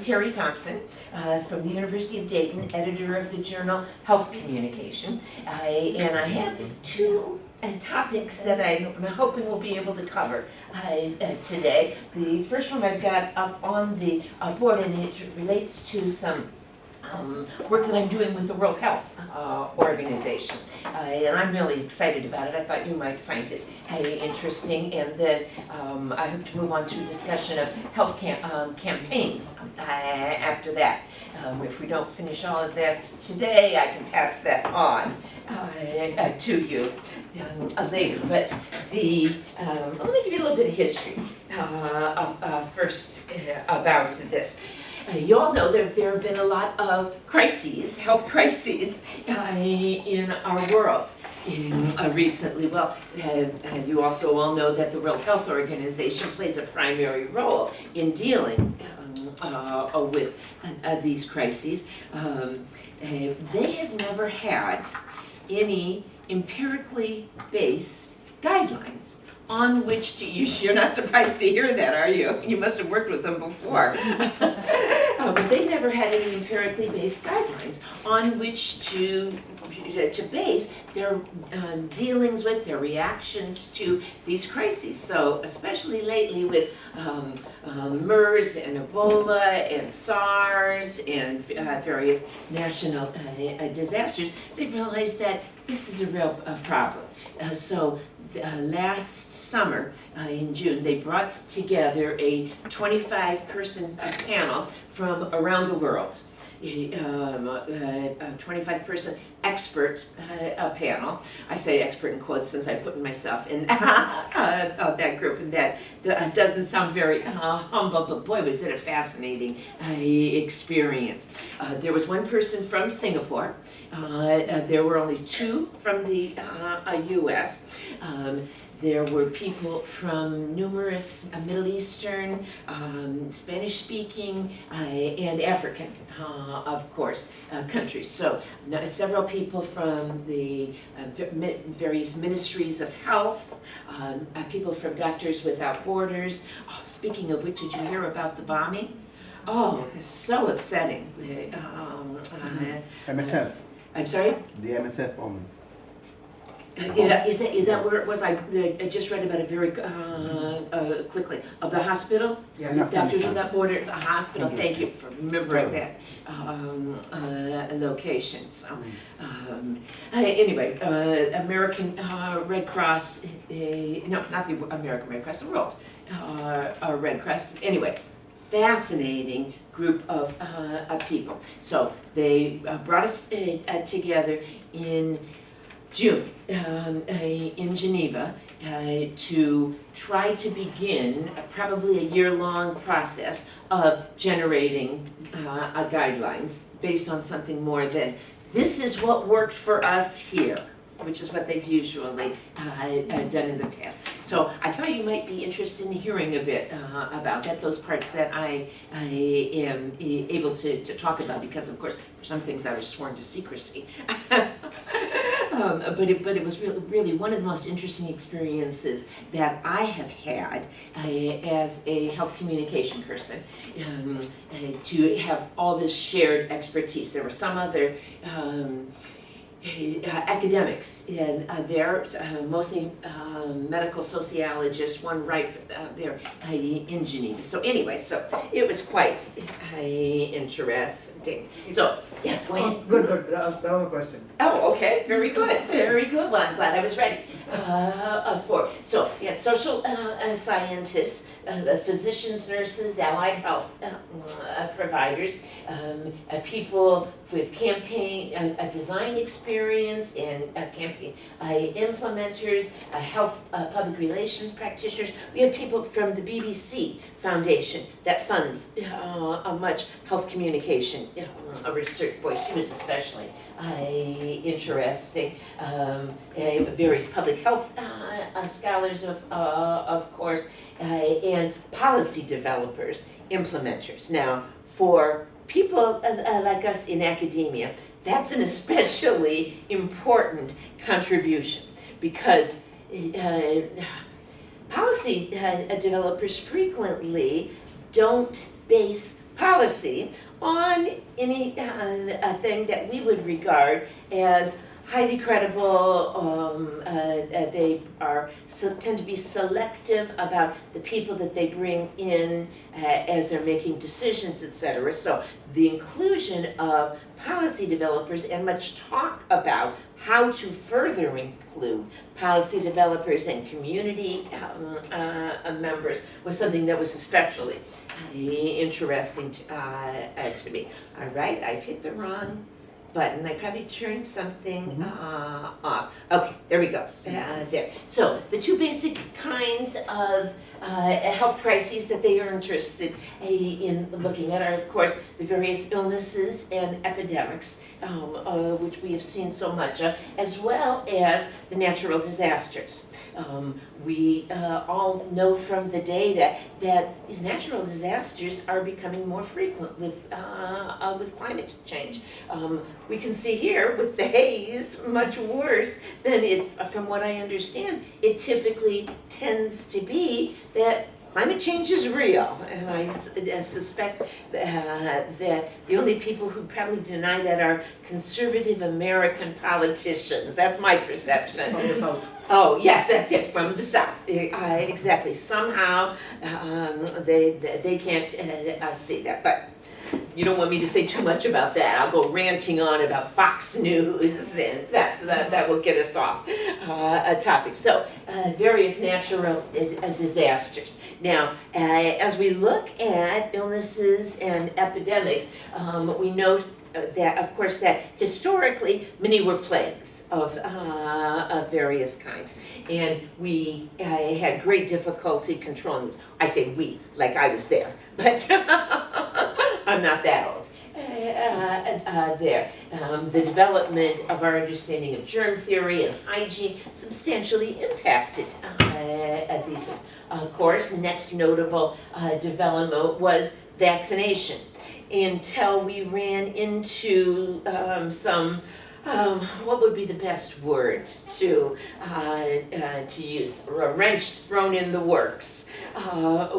Terry Thompson from the University of Dayton, editor of the journal Health Communication. And I have two topics that I'm hoping we'll be able to cover today. The first one I've got up on the board, and it relates to some work that I'm doing with the World Health Organization, and I'm really excited about it. I thought you might find it interesting, and then I hope to move on to a discussion of health campaigns after that. If we don't finish all of that today, I can pass that on to you later. But let me give you a little bit of history first about this. You all know that there have been a lot of crises, health crises, in our world recently. Well, you also all know that the World Health Organization plays a primary role in dealing with these crises. They have never had any empirically based guidelines on which to use. You're not surprised to hear that, are you? You must have worked with them before. But they've never had any empirically based guidelines on which to base their dealings with, their reactions to these crises. So especially lately with MERS and Ebola and SARS and various national disasters, they've realized that this is a real problem. Last summer, in June, they brought together a 25-person panel from around the world. A 25-person expert panel. I say expert in quotes since I'm putting myself in that group, and that doesn't sound very humble, but boy, was it a fascinating experience. There was one person from Singapore. There were only two from the U.S. There were people from numerous Middle Eastern, Spanish-speaking, and African, of course, countries. So several people from the various ministries of health, people from Doctors Without Borders. Oh, speaking of which, did you hear about the bombing? Oh, it's so upsetting. MSF. I'm sorry? The MSF bombing. Is that where it was? I just read about it very quickly. Of the hospital? Yeah, Doctors Without Borders, the hospital. Thank you for remembering that location. So, anyway, American Red Cross, no, not the American Red Cross, the World Red Cross. Anyway, fascinating group of people. So they brought us together in June in Geneva to try to begin probably a year-long process of generating guidelines based on something more than this is what worked for us here, which is what they've usually done in the past. So I thought you might be interested in hearing a bit about that, those parts that I am able to talk about, because of course for some things I was sworn to secrecy. But it was really one of the most interesting experiences that I have had as a health communication person, to have all this shared expertise. There were some other academics in there, mostly medical sociologists, one right there in Geneva. So anyway, so it was quite interesting. So, yes, go ahead. Good. That was a question. Oh, okay, very good, very good. Well, I'm glad I was ready for it. So, yeah, social scientists, physicians, nurses, allied health providers, people with campaign design experience and campaign implementers, health public relations practitioners. We have people from the BBC Foundation that funds much health communication research. Boy, she was especially interesting. Various public health scholars, of course, and policy developers, implementers. Now, for people like us in academia, that's an especially important contribution, because policy developers frequently don't base policy on any a thing that we would regard as highly credible. They tend to be selective about the people that they bring in as they're making decisions, etc. So the inclusion of policy developers and much talk about how to further include policy developers and community members was something that was especially interesting to me. All right, I've hit the wrong button. I probably turned something off. Okay, there we go. There. So the two basic kinds of health crises that they are interested in looking at are, of course, the various illnesses and epidemics, which we have seen so much of, as well as the natural disasters. We all know from the data that these natural disasters are becoming more frequent with climate change. We can see here with the haze, much worse than it, from what I understand, it typically tends to be that climate change is real, and I suspect that the only people who probably deny that are conservative American politicians. That's my perception. From the South. Oh, yes, that's it, from the South. Exactly. Somehow they can't see that, but you don't want me to say too much about that. I'll go ranting on about Fox News, and that will get us off a topic. So, various natural disasters. Now, as we look at illnesses and epidemics, we know that, of course, that historically many were plagues of various kinds, and we had great difficulty controlling this. I say we, like I was there, but I'm not that old. The development of our understanding of germ theory and hygiene substantially impacted these. Of course, next notable development was vaccination, until we ran into some, what would be the best word to use? A wrench thrown in the works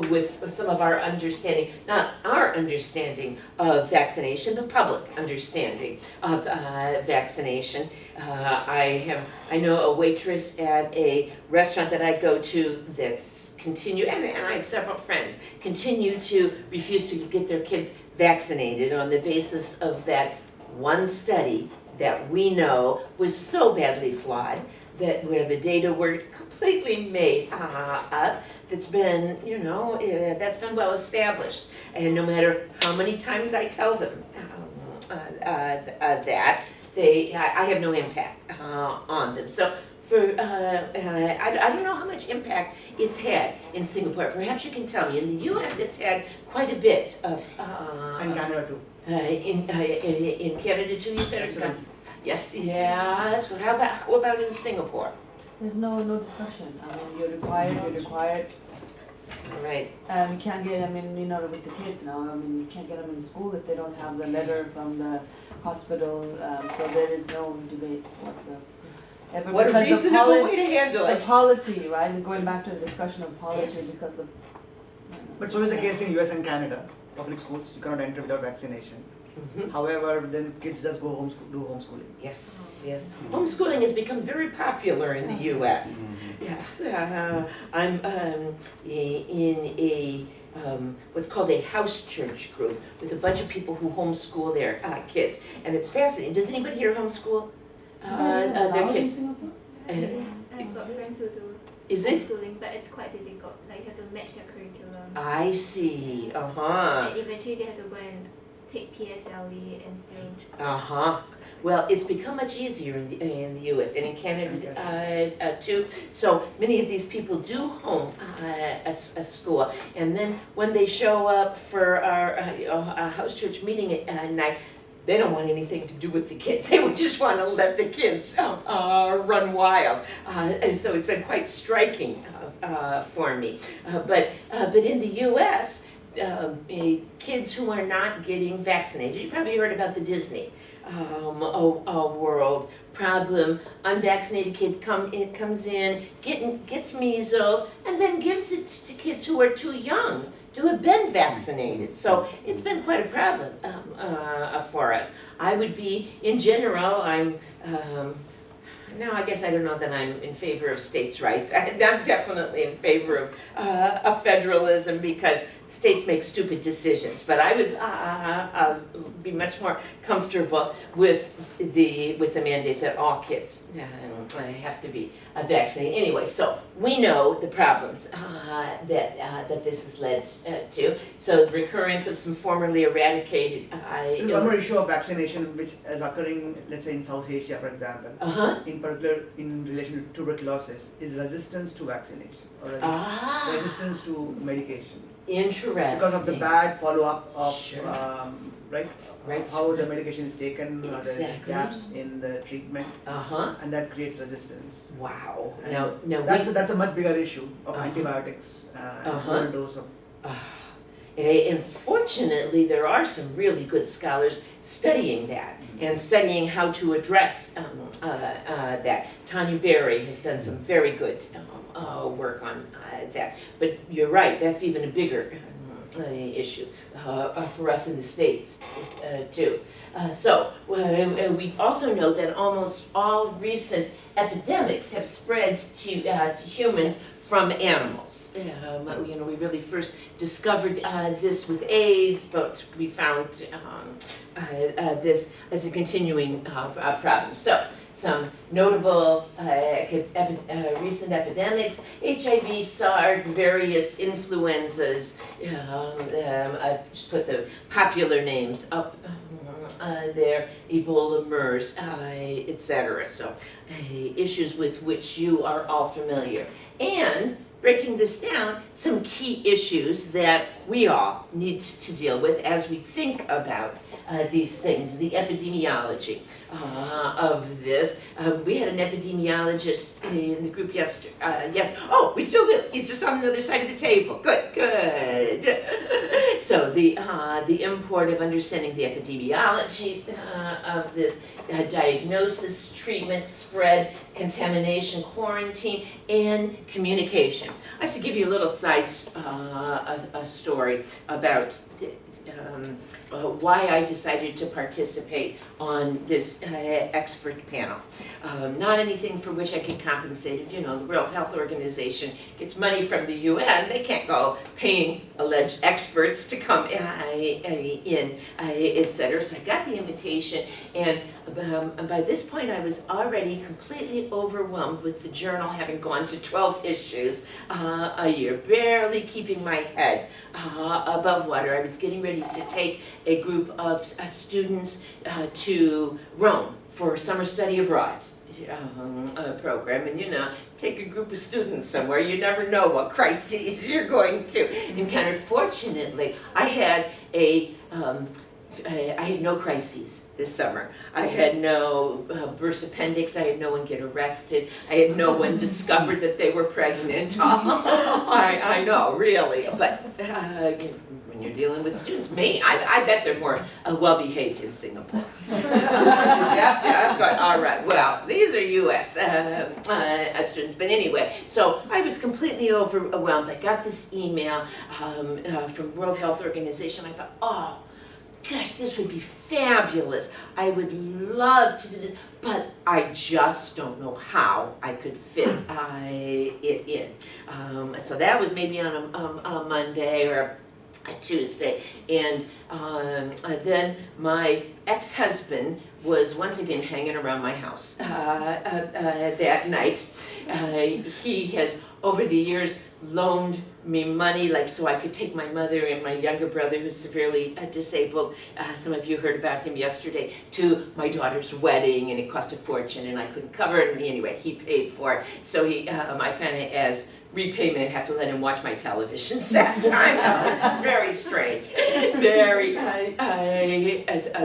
with some of our understanding, not our understanding of vaccination, but public understanding of vaccination. I know a waitress at a restaurant that I go to that's and I have several friends, continue to refuse to get their kids vaccinated on the basis of that one study that we know was so badly flawed, that where the data were completely made up, that's been, that's been well established. And no matter how many times I tell them that, I have no impact on them. So I don't know how much impact it's had in Singapore. Perhaps you can tell me. In the U.S., it's had quite a bit of. And Canada too. In Canada too, you said? Excellent. Yes, yeah, that's good. How about in Singapore? There's no discussion. I mean, you're required. All right. You can't get, with the kids now, you can't get them in school if they don't have the letter from the hospital, so there is no debate whatsoever. What a reasonable way to handle it. The policy, right? And going back to the discussion of policy, Yes. because But so is the case in US and Canada. Public schools, you cannot enter without vaccination. However, then kids just go do homeschooling. Yes. Homeschooling has become very popular in the U.S. Yes, I'm in a what's called a house church group with a bunch of people who homeschool their kids, and it's fascinating. Does anybody here homeschool their kids? Yes, I've got friends who do Is it? homeschooling, but it's quite difficult. Like, you have to match their curriculum. I see. Uh-huh. And eventually they have to go and take PSLE and still. Uh-huh. Well, it's become much easier in the U.S. and in Canada too. So many of these people do home a school, and then when they show up for our house church meeting at night, they don't want anything to do with the kids. They would just want to let the kids run wild. And so it's been quite striking for me. But in the U.S., kids who are not getting vaccinated, you probably heard about the Disney World problem. Unvaccinated kid comes in, gets measles, and then gives it to kids who are too young to have been vaccinated. So it's been quite a problem for us. I would be, in general, no, I guess I don't know that I'm in favor of states' rights. I'm definitely in favor of federalism because states make stupid decisions. But I would be much more comfortable with the mandate that all kids have to be vaccinated. Anyway, so we know the problems that this has led to. So the recurrence of some formerly eradicated There's one more issue of vaccination which is occurring, let's say in South Asia, for example, in particular in relation to tuberculosis, is resistance to vaccination or resistance to medication. Interesting. Because of the bad follow-up of, Sure. right, Right. how the medication is taken, Exactly. there's gaps in the treatment, and that creates resistance. Wow. And Now that's a much bigger issue of antibiotics and overdose of. and fortunately, there are some really good scholars studying that and studying how to address that. Tanya Berry has done some very good work on that. But you're right, that's even a bigger issue for us in the States too. So we also know that almost all recent epidemics have spread to humans from animals. We really first discovered this with AIDS, but we found this as a continuing problem. So some notable recent epidemics: HIV, SARS, various influenzas. I just put the popular names up there: Ebola, MERS, etc. So issues with which you are all familiar. And breaking this down, some key issues that we all need to deal with as we think about these things, the epidemiology of this. We had an epidemiologist in the group yesterday. Oh, we still do. He's just on the other side of the table. Good. So the import of understanding the epidemiology of this, diagnosis, treatment, spread, contamination, quarantine, and communication. I have to give you a little side story about why I decided to participate on this expert panel. Not anything for which I get compensated. The World Health Organization gets money from the UN. They can't go paying alleged experts to come in, etc. So I got the invitation, and by this point I was already completely overwhelmed with the journal, having gone to 12 issues a year, barely keeping my head above water. I was getting ready to take a group of students to Rome for summer study abroad program, and take a group of students somewhere, you never know what crises you're going to encounter. Fortunately, I had no crises this summer. I had no burst appendix. I had no one get arrested. I had no one discover that they were pregnant. I know, really. But when you're dealing with students, I bet they're more well-behaved in Singapore. Yeah, but all right. Well, these are U.S. Students. But anyway, so I was completely overwhelmed. I got this email from World Health Organization. I thought, oh, gosh, this would be fabulous. I would love to do this, but I just don't know how I could fit it in. So that was maybe on a Monday or a Tuesday, and then my ex-husband was once again hanging around my house that night. He has, over the years, loaned me money, so I could take my mother and my younger brother, who's severely disabled. Some of you heard about him yesterday, to my daughter's wedding, and it cost a fortune, and I couldn't cover it. And anyway, he paid for it. So I kind of, as repayment, have to let him watch my television set time. It's very strange, very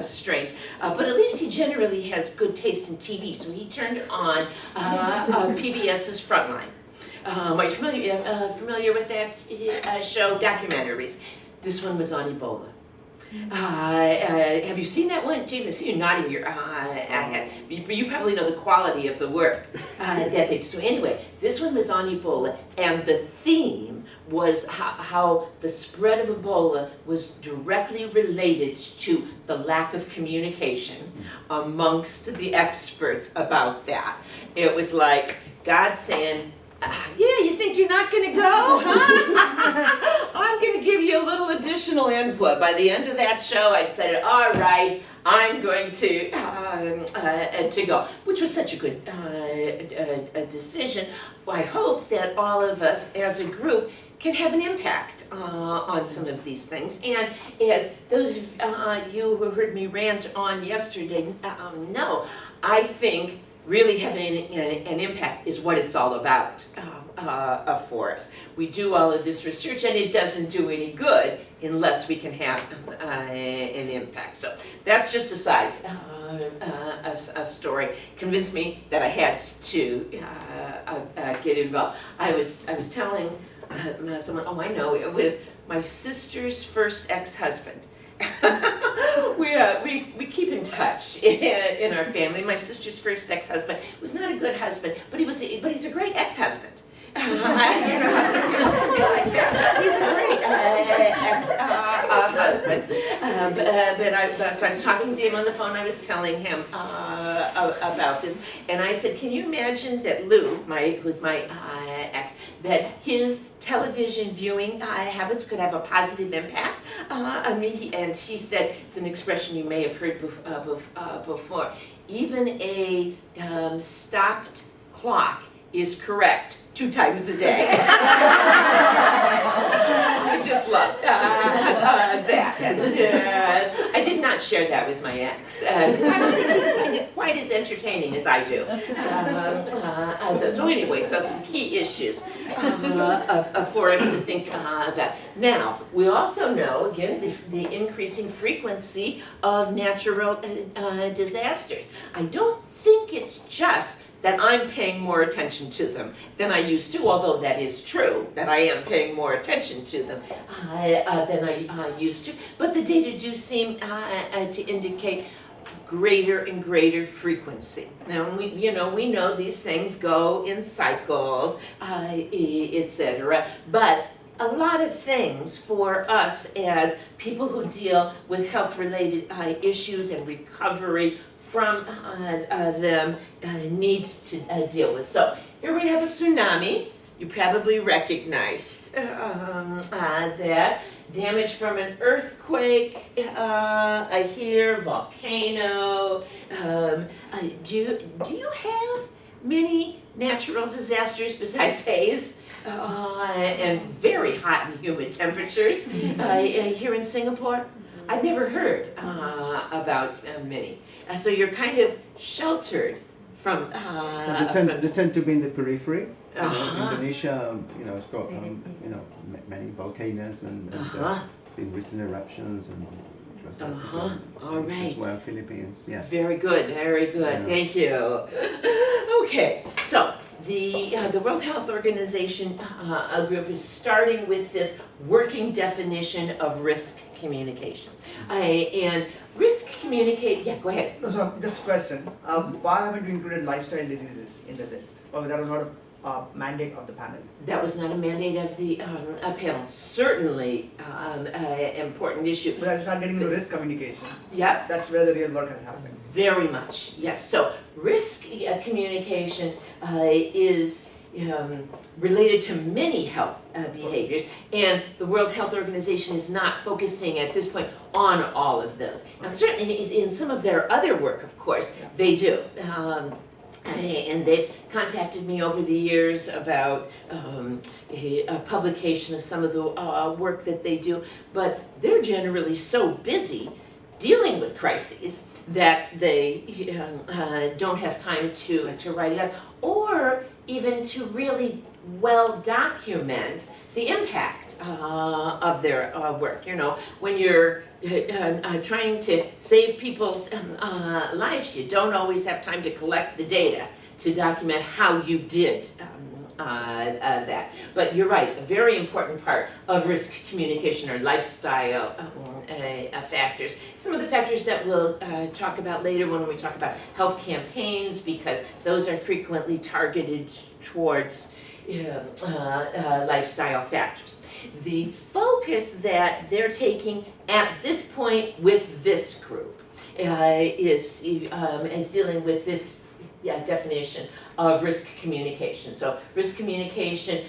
strange. But at least he generally has good taste in TV, so he turned on PBS's Frontline. Are you familiar with that show? Documentaries. This one was on Ebola. Have you seen that one? James, I see you nodding your head. You probably know the quality of the work that they do. So anyway, this one was on Ebola, and the theme was how the spread of Ebola was directly related to the lack of communication amongst the experts about that. It was like God saying, yeah, you think you're not going to go, huh? I'm going to give you a little additional input. By the end of that show, I decided, all right, I'm going to go, which was such a good decision. I hope that all of us as a group can have an impact on some of these things. And as those of you who heard me rant on yesterday know, I think really having an impact is what it's all about for us. We do all of this research and it doesn't do any good unless we can have an impact. So that's just a side a story. Convinced me that I had to get involved. I was telling someone, oh, I know, it was my sister's first ex-husband. We keep in touch in our family. My sister's first ex-husband was not a good husband, but he's a great ex-husband. He's a great ex-husband. So I was talking to him on the phone. I was telling him about this, and I said, "Can you imagine that Lou, who's my ex, that his television viewing habits could have a positive impact on me?" And he said, it's an expression you may have heard before. Even a stopped clock is correct 2 times a day. I just loved that. Yes. I did not share that with my ex, because I don't think he find it quite as entertaining as I do. So anyway, so some key issues for us to think about. Now, we also know, again, the increasing frequency of natural disasters. I don't think it's just that I'm paying more attention to them than I used to, although that is true, that I am paying more attention to them than I used to. But the data do seem to indicate greater and greater frequency. Now, we know these things go in cycles, etc. But a lot of things for us as people who deal with health-related issues and recovery from them need to deal with. So here we have a tsunami. You probably recognized that. Damage from an earthquake here, volcano. Do you have many natural disasters besides haze and very hot and humid temperatures here in Singapore? I've never heard about many. So you're kind of sheltered from. They tend to be in the periphery. Indonesia, it's got many volcanoes and been recent eruptions and. All right. As well, Philippines. Yeah. Very good. Yeah. Thank you. Okay, so the World Health Organization group is starting with this working definition of risk communication. And risk communicate. Yeah, go ahead. No, so just a question. Why haven't you included lifestyle diseases in the list? Or that was not a mandate of the panel? That was not a mandate of the panel. Certainly important issue. But as you start getting into risk communication, Yep. that's where the real work has happened. Very much, yes. So risk communication is related to many health behaviors, and the World Health Organization is not focusing at this point on all of those. Now, certainly in some of their other work, of course, they do. And they've contacted me over the years about a publication of some of the work that they do, but they're generally so busy dealing with crises that they don't have time to write it up, or even to really well document the impact of their work. When you're trying to save people's lives, you don't always have time to collect the data to document how you did that. But you're right, a very important part of risk communication are lifestyle factors. Some of the factors that we'll talk about later when we talk about health campaigns, because those are frequently targeted towards lifestyle factors. The focus that they're taking at this point with this group is dealing with this definition of risk communication. So risk communication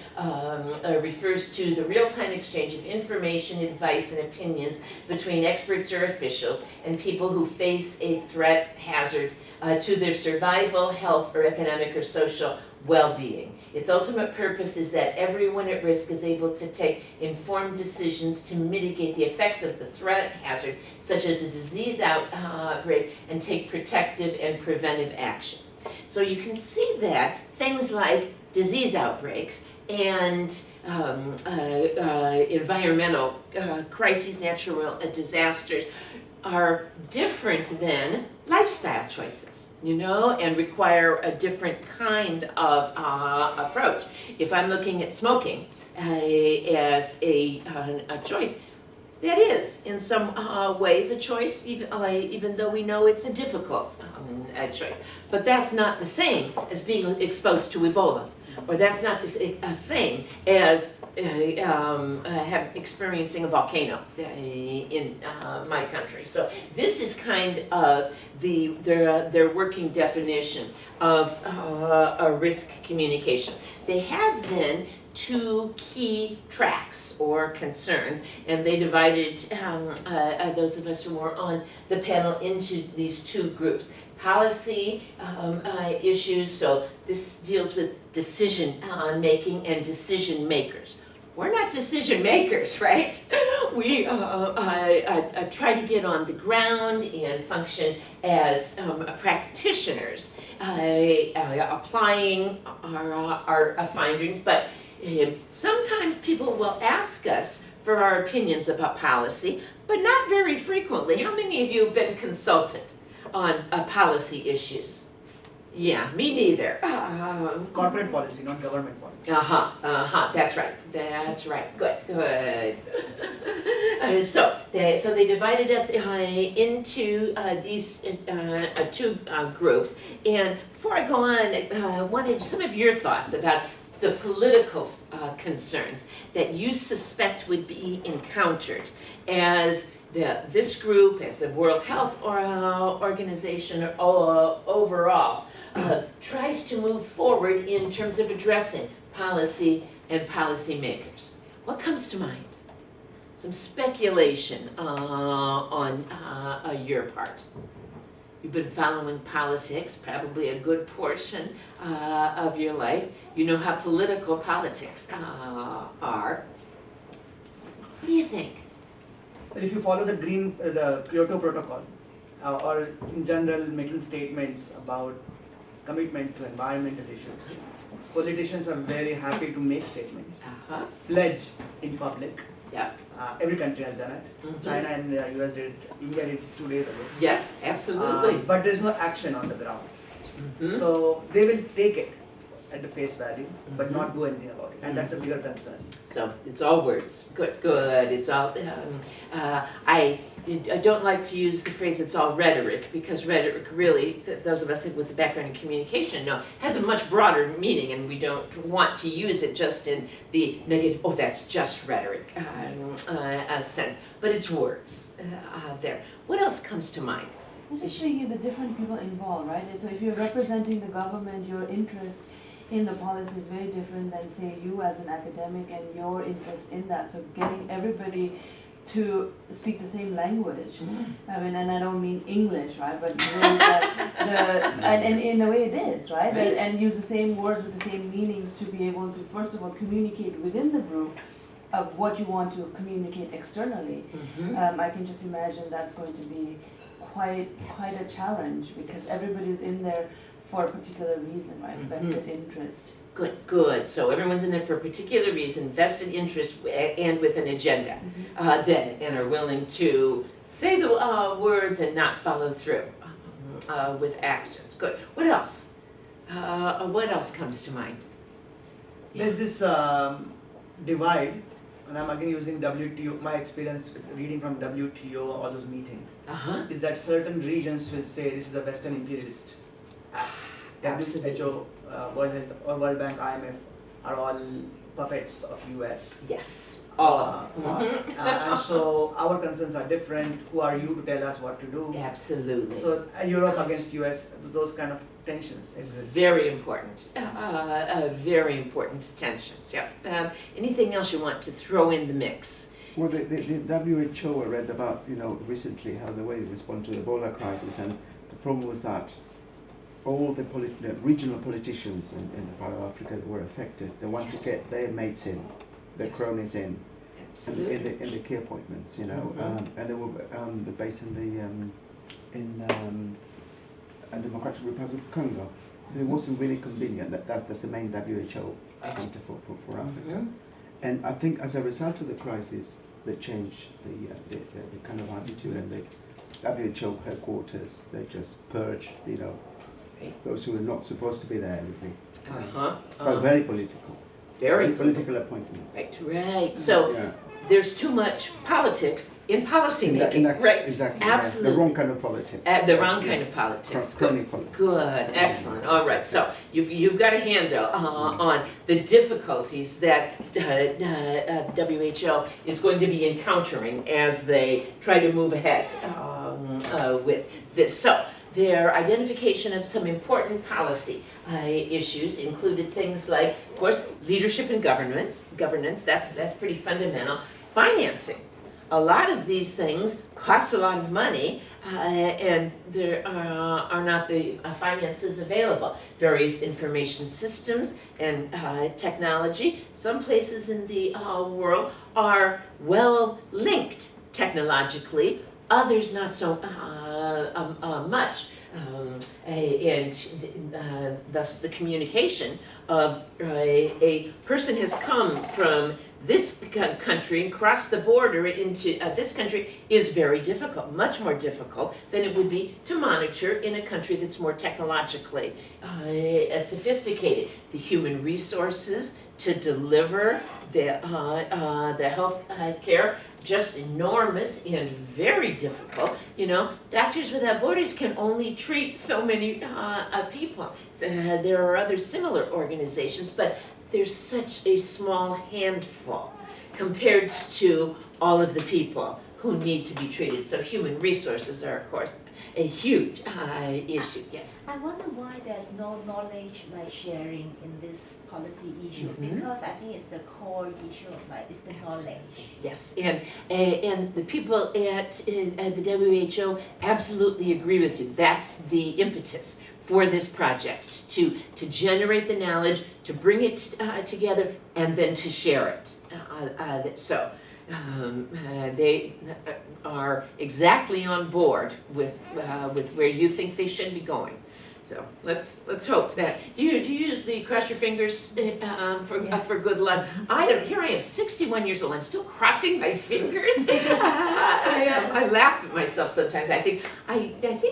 refers to the real-time exchange of information, advice, and opinions between experts or officials and people who face a threat, hazard to their survival, health, or economic or social well-being. Its ultimate purpose is that everyone at risk is able to take informed decisions to mitigate the effects of the threat, hazard, such as a disease outbreak, and take protective and preventive action. So you can see that things like disease outbreaks and environmental crises, natural disasters are different than lifestyle choices, and require a different kind of approach. If I'm looking at smoking as a choice, that is, in some ways, a choice, even though we know it's a difficult choice. But that's not the same as being exposed to Ebola, or that's not the same as experiencing a volcano in my country. So this is kind of their working definition of a risk communication. They have then two key tracks or concerns, and they divided those of us who were on the panel into these two groups. Policy issues, so this deals with decision making and decision makers. We're not decision makers, right? We try to get on the ground and function as practitioners, applying our findings, but sometimes people will ask us for our opinions about policy, but not very frequently. How many of you have been consulted on policy issues? Yeah, me neither. Corporate policy, not government policy. That's right. Good. So they divided us into these two groups. And before I go on, I wanted some of your thoughts about the political concerns that you suspect would be encountered as this group, as the World Health Organization overall, tries to move forward in terms of addressing policy and policymakers. What comes to mind? Some speculation on your part. You've been following politics, probably a good portion of your life. You know how political politics are. What do you think? But if you follow the Kyoto Protocol, or in general making statements about commitment to environmental issues, politicians are very happy to make statements, pledge in public. Yeah. Every country has done it. Mm-hmm. China and US did it. India did it 2 days ago. Yes, absolutely. But there is no action on the ground. Mm-hmm. So they will take it at the face value, but not do anything about it. And that's a bigger concern. So it's all words. Good. It's all. I don't like to use the phrase "it's all rhetoric" because rhetoric really, those of us with a background in communication know, has a much broader meaning, and we don't want to use it just in the negative. Oh, that's just rhetoric sense. But it's words there. What else comes to mind? I'm just thinking the different people involved, right? So if you're representing the government, your interest in the policy is very different than, say, you as an academic and your interest in that. So getting everybody to speak the same language. I mean, and I don't mean English, right? But really and in a way it is, right? And use the same words with the same meanings to be able to, first of all, communicate within the group of what you want to communicate externally. I can just imagine that's going to be quite a challenge because everybody's in there for a particular reason, right? Vested interest. Good. So everyone's in there for a particular reason, vested interest, and with an agenda, and are willing to say the words and not follow through with actions. Good. What else? What else comes to mind? There's this divide, and I'm again using WTO, my experience reading from WTO, all those meetings, is that certain regions will say this is a Western imperialist act. WHO, World Health or World Bank, IMF are all puppets of US. Yes, all of them. And so our concerns are different. Who are you to tell us what to do? Absolutely. So Europe against US, those kind of tensions exist. Very important. Very important tensions. Yeah. Anything else you want to throw in the mix? Well, the WHO, I read about, recently how the way they respond to the Ebola crisis, and the problem was that all the regional politicians in the part of Africa that were affected, they want to get their mates in, their cronies in, Absolutely. in the key appointments, and they were based in Democratic Republic of Congo. It wasn't really convenient. That's the main WHO center for Africa. And I think as a result of the crisis, they changed the kind of attitude, and the WHO headquarters, they just purged, those who were not supposed to be there. But very political. Very political appointments. Right. So there's too much politics in policy making. Right. Exactly. Absolutely. The wrong kind of politics. The wrong kind of politics. Crony politics. Good. Excellent. All right. So you've got a handle on the difficulties that WHO is going to be encountering as they try to move ahead with this. So their identification of some important policy issues included things like, of course, leadership and governance, that's pretty fundamental. Financing. A lot of these things cost a lot of money, and there are not the finances available. Various information systems and technology. Some places in the world are well linked technologically, others not so much. And thus the communication of a person has come from this country and crossed the border into this country is very difficult, much more difficult than it would be to monitor in a country that's more technologically sophisticated. The human resources to deliver the health care, just enormous and very difficult. Doctors Without Borders can only treat so many people. There are other similar organizations, but there's such a small handful compared to all of the people who need to be treated. So human resources are, of course, a huge issue. Yes. I wonder why there's no knowledge sharing in this policy issue, because I think it's the core issue of it's the knowledge. Yes, and the people at the WHO absolutely agree with you. That's the impetus for this project, to generate the knowledge, to bring it together, and then to share it. So they are exactly on board with where you think they should be going. So let's hope that. Do you use the cross your fingers for good luck? I don't. Here I am, 61 years old. I'm still crossing my fingers. I laugh at myself sometimes. I think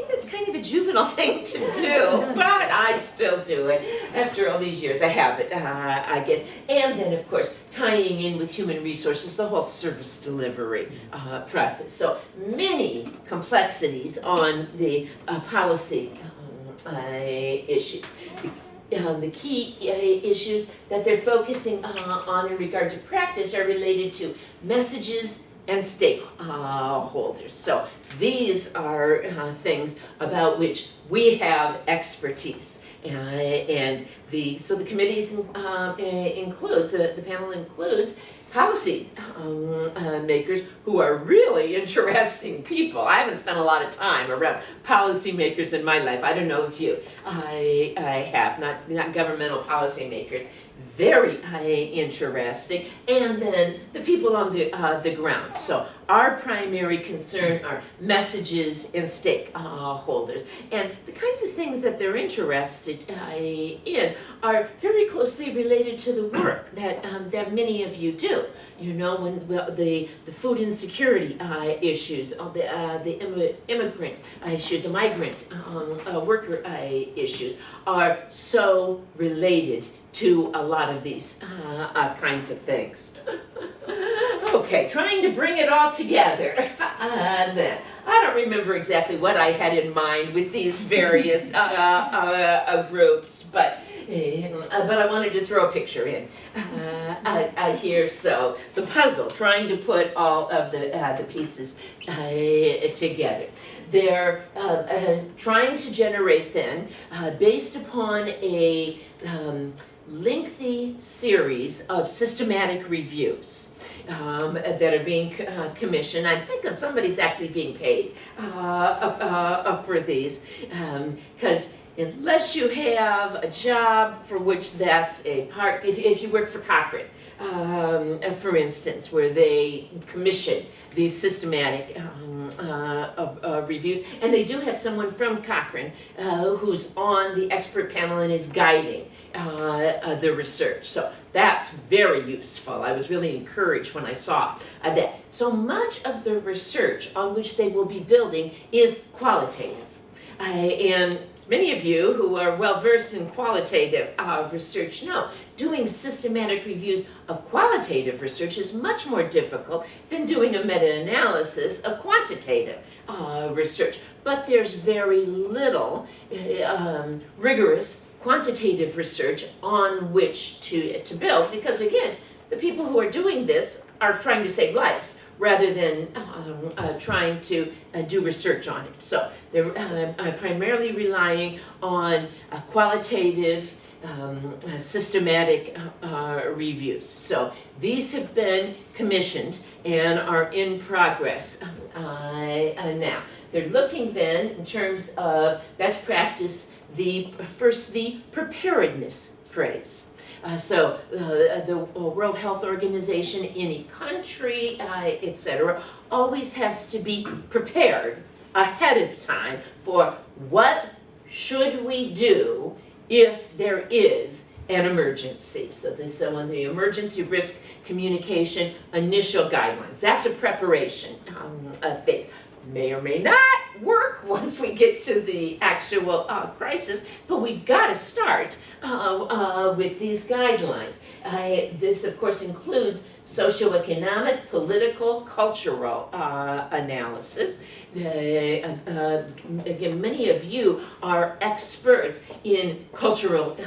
that's kind of a juvenile thing to do, but I still do it after all these years. I have it, I guess. And then, of course, tying in with human resources, the whole service delivery process. So many complexities on the policy issues. The key issues that they're focusing on in regard to practice are related to messages and stakeholders. So these are things about which we have expertise. And the committees includes, the panel includes policy makers who are really interesting people. I haven't spent a lot of time around policy makers in my life. I don't know if you, I have, not governmental policy makers. Very interesting. And then the people on the ground. So our primary concern are messages and stakeholders. And the kinds of things that they're interested in are very closely related to the work that many of you do. When the food insecurity issues, the immigrant issues, the migrant worker issues are so related to a lot of these kinds of things. Okay, trying to bring it all together. Then I don't remember exactly what I had in mind with these various groups, but I wanted to throw a picture in here. So the puzzle, trying to put all of the pieces together. They're trying to generate then, based upon a lengthy series of systematic reviews that are being commissioned. I think that somebody's actually being paid for these, because unless you have a job for which that's a part, if you work for Cochrane, for instance, where they commission these systematic reviews, and they do have someone from Cochrane who's on the expert panel and is guiding the research. So that's very useful. I was really encouraged when I saw that. So much of the research on which they will be building is qualitative. And many of you who are well versed in qualitative research know doing systematic reviews of qualitative research is much more difficult than doing a meta-analysis of quantitative research. But there's very little rigorous quantitative research on which to build, because again, the people who are doing this are trying to save lives rather than trying to do research on it. So they're primarily relying on qualitative, systematic reviews. So these have been commissioned and are in progress now. They're looking then, in terms of best practice, the preparedness phrase. So the World Health Organization, any country, etc., always has to be prepared ahead of time for what should we do if there is an emergency. So on the emergency risk communication initial guidelines, that's a preparation phase. May or may not work once we get to the actual crisis, but we've got to start with these guidelines. This, of course, includes socioeconomic, political, cultural analysis. Again, many of you are experts in cultural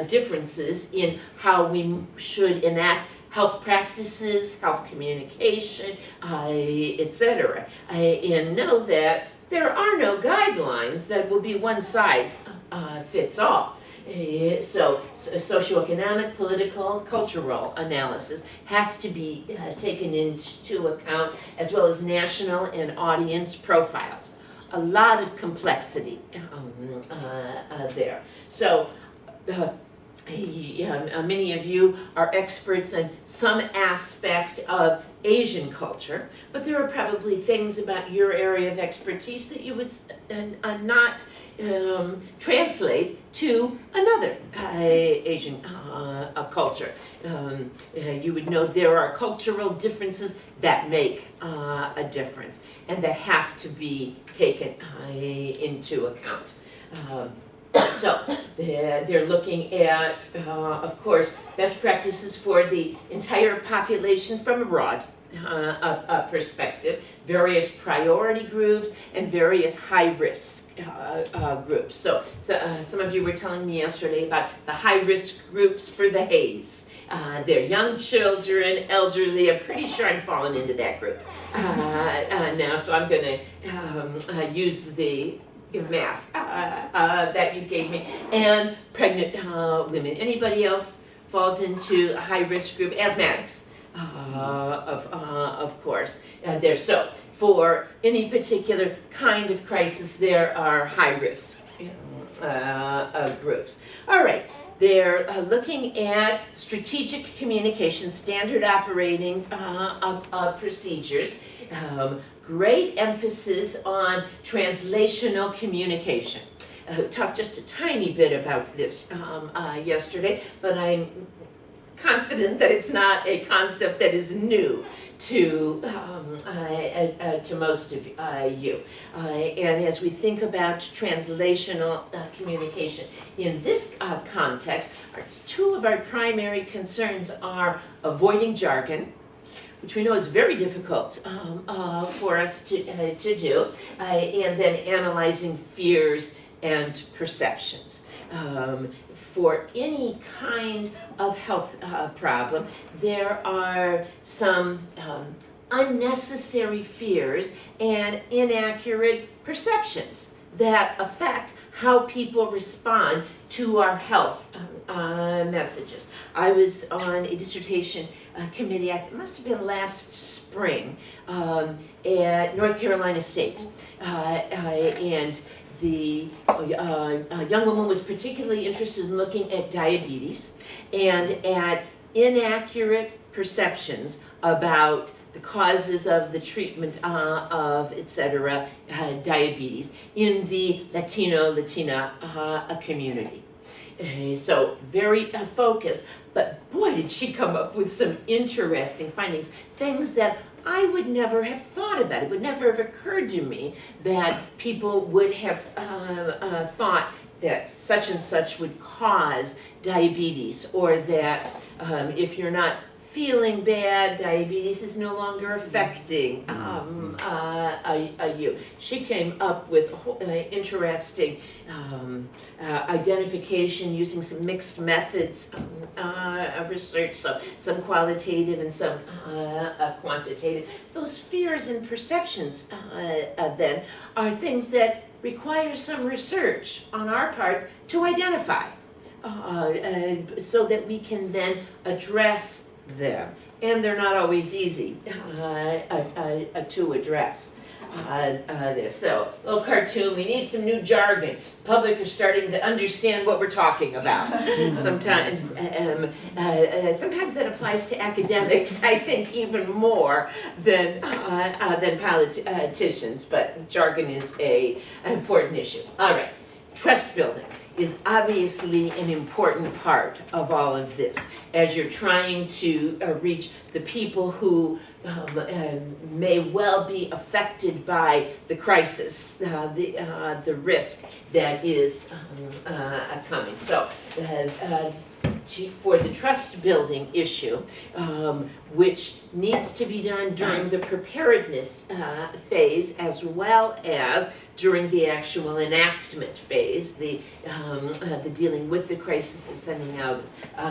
differences in how we should enact health practices, health communication, etc. And know that there are no guidelines that will be one size fits all. So socioeconomic, political, cultural analysis has to be taken into account, as well as national and audience profiles. A lot of complexity there. So many of you are experts in some aspect of Asian culture, but there are probably things about your area of expertise that you would not translate to another Asian culture. You would know there are cultural differences that make a difference and that have to be taken into account. So they're looking at, of course, best practices for the entire population from a broad perspective, various priority groups, and various high-risk groups. So some of you were telling me yesterday about the high-risk groups for the Haze. They're young children, elderly. I'm pretty sure I'm falling into that group now, so I'm going to use the mask that you gave me, and pregnant women. Anybody else falls into a high-risk group? Asthmatics, of course. So for any particular kind of crisis, there are high-risk groups. All right. They're looking at strategic communication, standard operating procedures. Great emphasis on translational communication. Talked just a tiny bit about this yesterday, but I'm confident that it's not a concept that is new to most of you. And as we think about translational communication in this context, two of our primary concerns are avoiding jargon, which we know is very difficult for us to do, and then analyzing fears and perceptions. For any kind of health problem, there are some unnecessary fears and inaccurate perceptions that affect how people respond to our health messages. I was on a dissertation committee, it must have been last spring, at North Carolina State. And the young woman was particularly interested in looking at diabetes and at inaccurate perceptions about the causes of the treatment of, etc., diabetes in the Latina community. So very focused, but boy did she come up with some interesting findings, things that I would never have thought about. It would never have occurred to me that people would have thought that such and such would cause diabetes, or that if you're not feeling bad, diabetes is no longer affecting you. She came up with interesting identification using some mixed methods of research, so some qualitative and some quantitative. Those fears and perceptions then are things that require some research on our part to identify, so that we can then address them, and they're not always easy to address. So, little cartoon, we need some new jargon. Public is starting to understand what we're talking about. Sometimes that applies to academics, I think, even more than politicians, but jargon is an important issue. All right, trust building is obviously an important part of all of this as you're trying to reach the people who may well be affected by the crisis, the risk that is coming. So for the trust building issue, which needs to be done during the preparedness phase as well as during the actual enactment phase, the dealing with the crisis, the sending out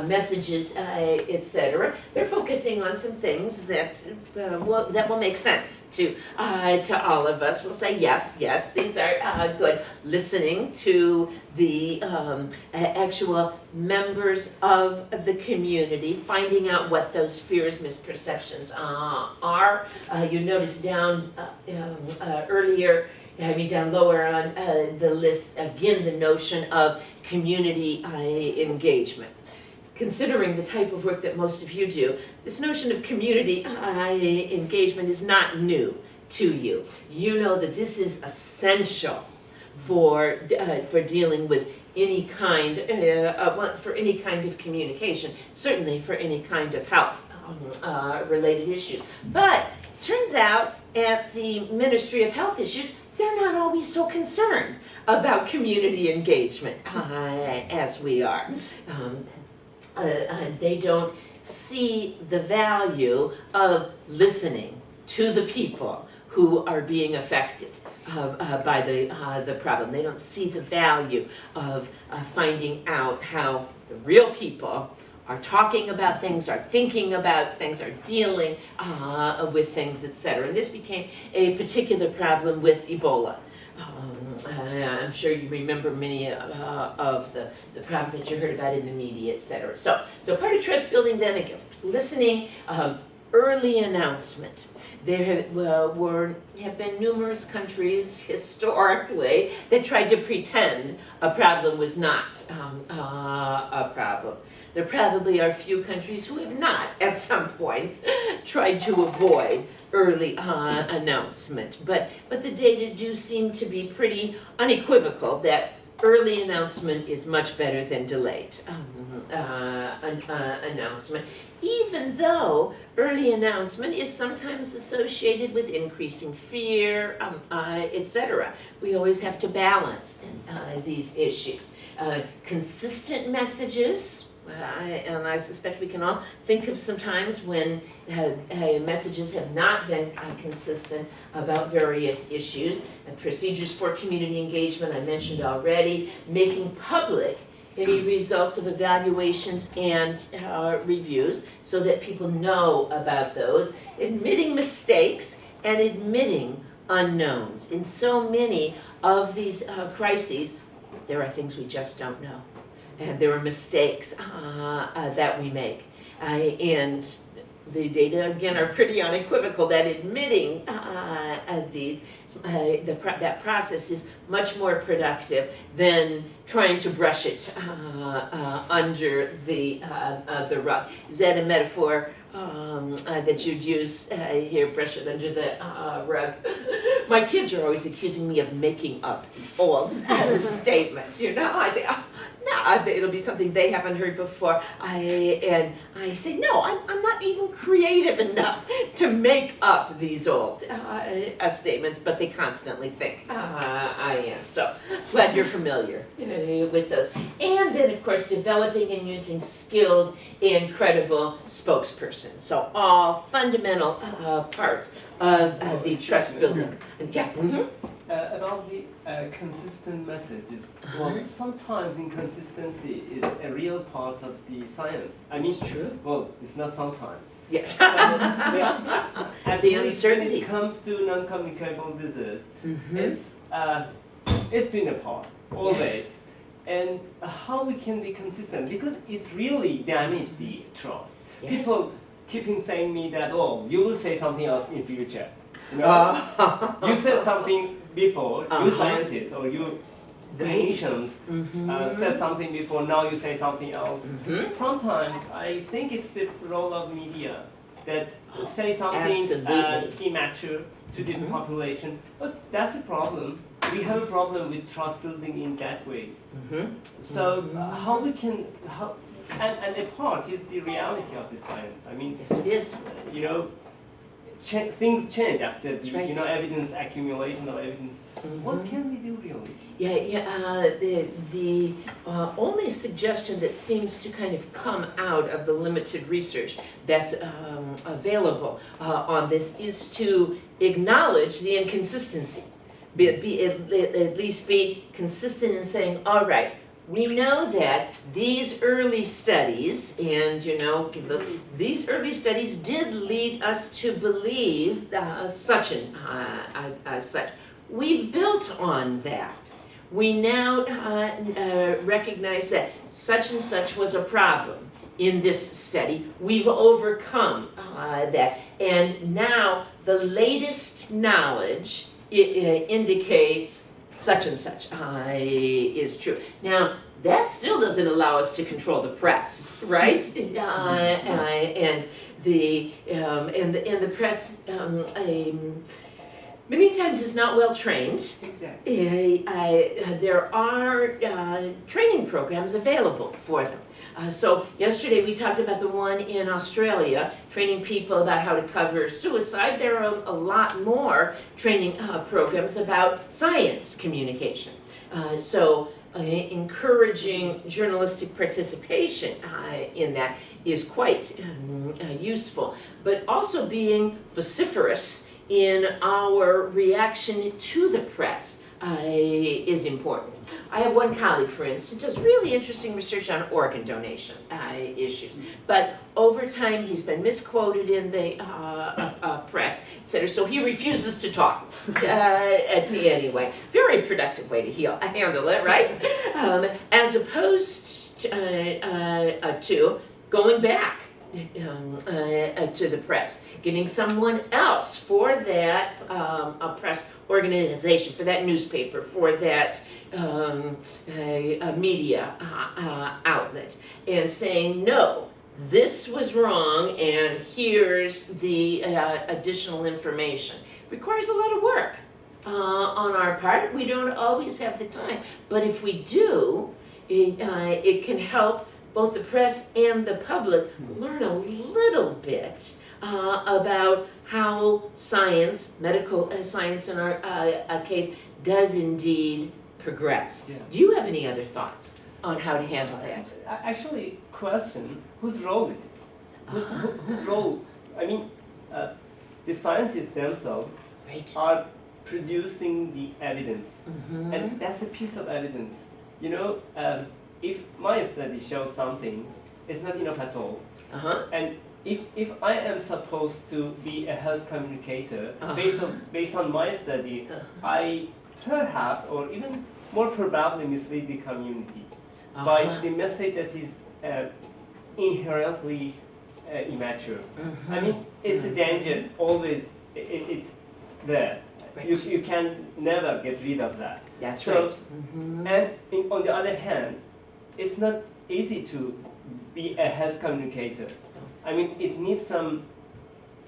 messages, etc. They're focusing on some things that will make sense to all of us. We'll say yes, these are good. Listening to the actual members of the community, finding out what those fears, misperceptions are. You notice down earlier. Down lower on the list, again, the notion of community engagement. Considering the type of work that most of you do, this notion of community engagement is not new to you. You know that this is essential for dealing with any kind for any kind of communication, certainly for any kind of health related issues. But turns out at the Ministry of Health Issues, they're not always so concerned about community engagement as we are. They don't see the value of listening to the people who are being affected by the problem. They don't see the value of finding out how the real people are talking about things, are thinking about things, are dealing with things, etc. And this became a particular problem with Ebola. I'm sure you remember many of the problems that you heard about in the media, etc. So part of trust building then, again, listening, early announcement. There have been numerous countries historically that tried to pretend a problem was not a problem. There probably are few countries who have not, at some point, tried to avoid early announcement. But the data do seem to be pretty unequivocal that early announcement is much better than delayed announcement, even though early announcement is sometimes associated with increasing fear, etc. We always have to balance these issues. Consistent messages And I suspect we can all think of some times when messages have not been consistent about various issues. And procedures for community engagement, I mentioned already, making public any results of evaluations and reviews so that people know about those, admitting mistakes and admitting unknowns. In so many of these crises, there are things we just don't know. And there are mistakes that we make. And the data, again, are pretty unequivocal that admitting these, that process is much more productive than trying to brush it under the rug. Is that a metaphor that you'd use here, brush it under the rug? My kids are always accusing me of making up these old statements, you know? I say, oh, no, it'll be something they haven't heard before. And I say, no, I'm not even creative enough to make up these old statements, but they constantly think I am. So glad you're familiar with those. And then, of course, developing and using skilled and credible spokespersons. So all fundamental parts of the trust building. Yes. About the consistent messages, well, sometimes inconsistency is a real part of the science. I mean, It's true. well, it's not sometimes. Yes. At The least uncertainty. when it comes to non-communicable disease, Mhm. it's been a part always. Yes. And how we can be consistent, because it's really damaged the trust. Yes. People keeping saying me that, oh, you will say something else in future. You know? You said something before, you scientists or you clinicians said something before, now you say something else. Sometimes I think it's the role of media that say something Absolutely. immature to the population, but that's a problem. We have a problem with trust building in that way. So how we can, and a part is the reality of the science. I mean, Yes, it is. you know, things change after the, That's right. you know, evidence accumulation of evidence. What can we do really? The only suggestion that seems to kind of come out of the limited research that's available on this is to acknowledge the inconsistency. At least be consistent in saying, all right, we know that these early studies, and give those, these early studies did lead us to believe such and such. We've built on that. We now recognize that such and such was a problem in this study. We've overcome that. And now the latest knowledge indicates such and such is true. Now, that still doesn't allow us to control the press, right? And the press many times is not well trained. Exactly. There are training programs available for them. So yesterday we talked about the one in Australia, training people about how to cover suicide. There are a lot more training programs about science communication. So encouraging journalistic participation in that is quite useful, but also being vociferous in our reaction to the press is important. I have one colleague, for instance, does really interesting research on organ donation issues, but over time he's been misquoted in the press, etc. So he refuses to talk anyway. Very productive way to handle it, right? As opposed to going back to the press, getting someone else for that press organization, for that newspaper, for that media outlet, and saying, no, this was wrong, and here's the additional information. Requires a lot of work on our part. We don't always have the time, but if we do, it can help both the press and the public learn a little bit about how science, medical science in our case, does indeed progress. Yeah. Do you have any other thoughts on how to handle that? Actually, question whose role it is. Whose role? I mean, the scientists themselves Right. are producing the evidence, Mm-hmm. and that's a piece of evidence. You know, if my study showed something, it's not enough at all. Uh-huh. And if I am supposed to be a health communicator, Uh-huh. based on my study, Uh-huh. I perhaps, or even more probably, mislead the community by Uh-huh. the message that is inherently immature. Mhm. I mean, it's a danger always. It's there. Right. You can never get rid of that. That's So- right. Mhm. And on the other hand, it's not easy to be a health communicator. I mean, it needs some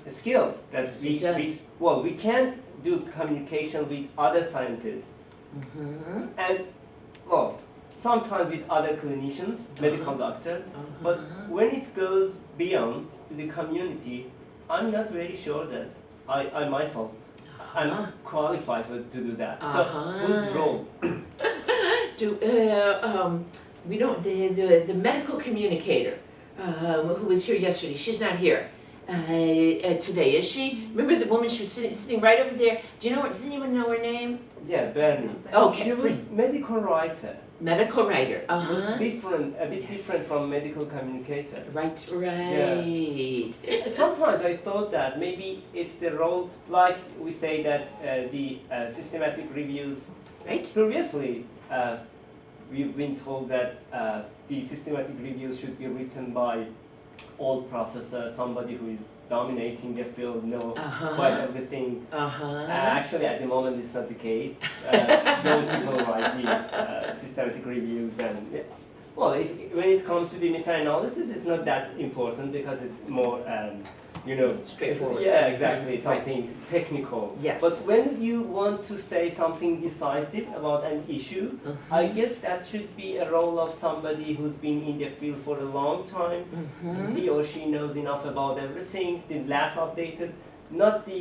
skills that Yes, it does. we can't do communication with other scientists, Mhm. and well, sometimes with other clinicians, medical doctors. But when it goes beyond to the community, I'm not very sure that I myself I'm qualified to do that. So whose role? We don't, the medical communicator who was here yesterday, she's not here today, is she? Remember the woman, she was sitting right over there? Does anyone know her name? Yeah, Bernie. Okay, She was great. medical writer. Medical writer, Was uh-huh. different, a bit Yes. different from medical communicator. Right, right. Sometimes I thought that maybe it's the role, like we say that the systematic reviews. Right? Previously, we've been told that the systematic reviews should be written by old professor, somebody who is dominating the field, know Uh-huh. quite everything. Uh-huh. Actually, at the moment, it's not the case. Young people write the systematic reviews, and well, when it comes to the meta-analysis, it's not that important because it's more, Straightforward. Yeah, exactly, Right. something technical. Yes. But when you want to say something decisive about an issue, I guess that should be a role of somebody who's been in the field for a long time. Mhm. He or she knows enough about everything, the last updated, not the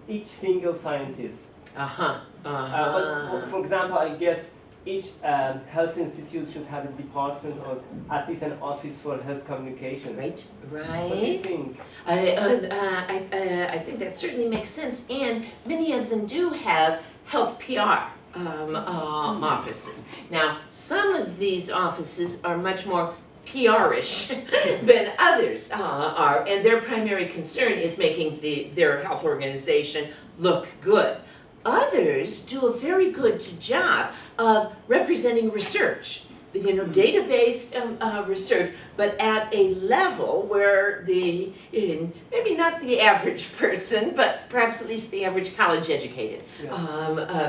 each single scientist. Uh-huh. But Uh-huh. for example, I guess each health institute should have a department or at least an office for health communication. Right, What do you right. think? I think that certainly makes sense, and many of them do have health PR offices. Now, some of these offices are much more PR-ish than others are, and their primary concern is making their health organization look good. Others do a very good job of representing research, data-based research, but at a level where maybe not the average person, but perhaps at least the average college-educated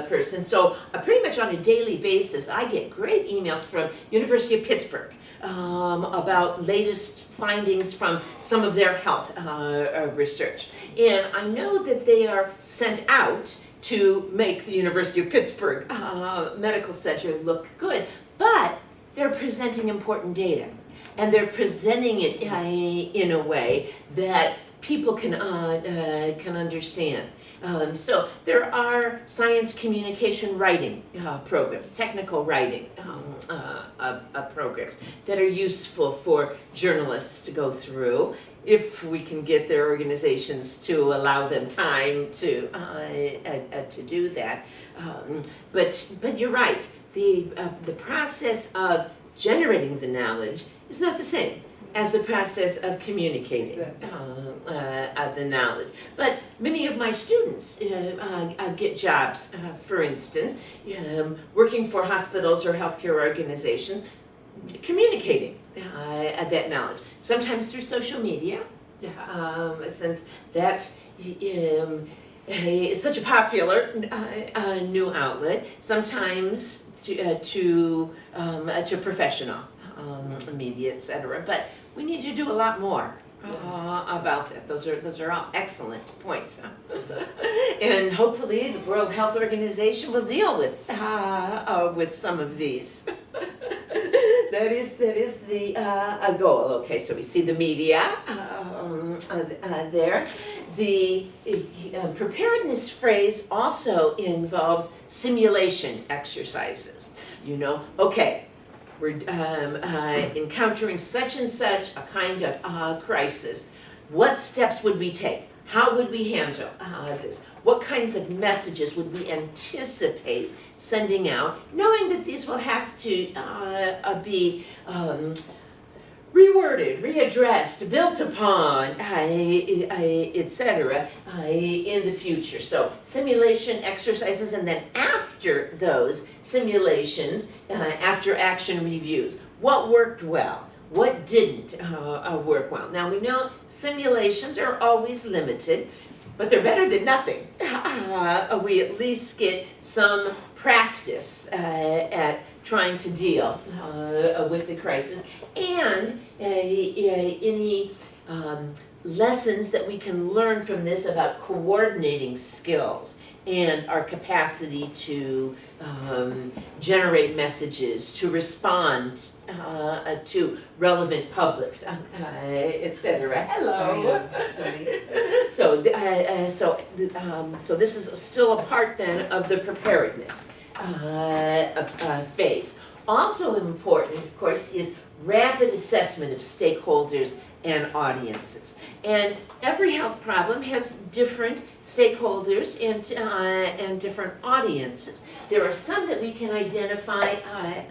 person. So pretty much on a daily basis, I get great emails from University of Pittsburgh about latest findings from some of their health research. And I know that they are sent out to make the University of Pittsburgh Medical Center look good, but they're presenting important data, and they're presenting it in a way that people can understand. So there are science communication writing programs, technical writing programs that are useful for journalists to go through if we can get their organizations to allow them time to do that. But you're right. The process of generating the knowledge is not the same as the process of communicating the knowledge. But many of my students get jobs, for instance, working for hospitals or healthcare organizations, communicating that knowledge, sometimes through social media, since that is such a popular new outlet, sometimes to professional media, etc. But we need to do a lot more about that. Those are all excellent points. And hopefully the World Health Organization will deal with some of these. That is the goal. Okay, so we see the media there. The preparedness phrase also involves simulation exercises. Okay, we're encountering such and such a kind of crisis. What steps would we take? How would we handle this? What kinds of messages would we anticipate sending out, knowing that these will have to be reworded, readdressed, built upon, etc., in the future. So simulation exercises, and then after those simulations, after action reviews, what worked well? What didn't work well? Now we know simulations are always limited, but they're better than nothing. We at least get some practice at trying to deal with the crisis, and any lessons that we can learn from this about coordinating skills and our capacity to generate messages, to respond to relevant publics, etc. Hello. So this is still a part then of the preparedness phase. Also important, of course, is rapid assessment of stakeholders and audiences. And every health problem has different stakeholders and different audiences. There are some that we can identify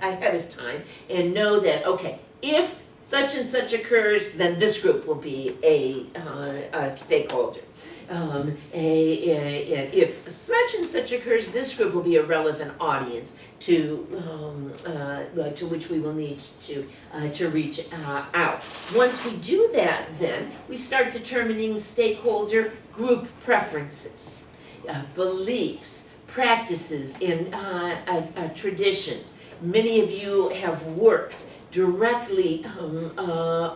ahead of time and know that, okay, if such and such occurs, then this group will be a stakeholder. If such and such occurs, this group will be a relevant audience to which we will need to reach out. Once we do that, then we start determining stakeholder group preferences, beliefs, practices, and traditions. Many of you have worked directly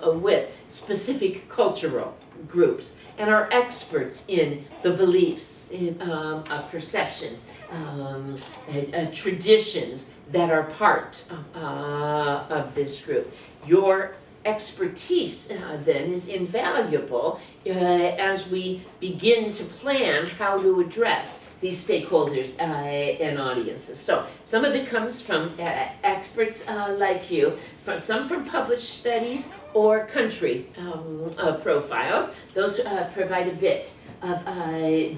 with specific cultural groups and are experts in the beliefs, in perceptions, traditions that are part of this group. Your expertise then is invaluable as we begin to plan how to address these stakeholders and audiences. So some of it comes from experts like you, some from published studies or country profiles. Those provide a bit of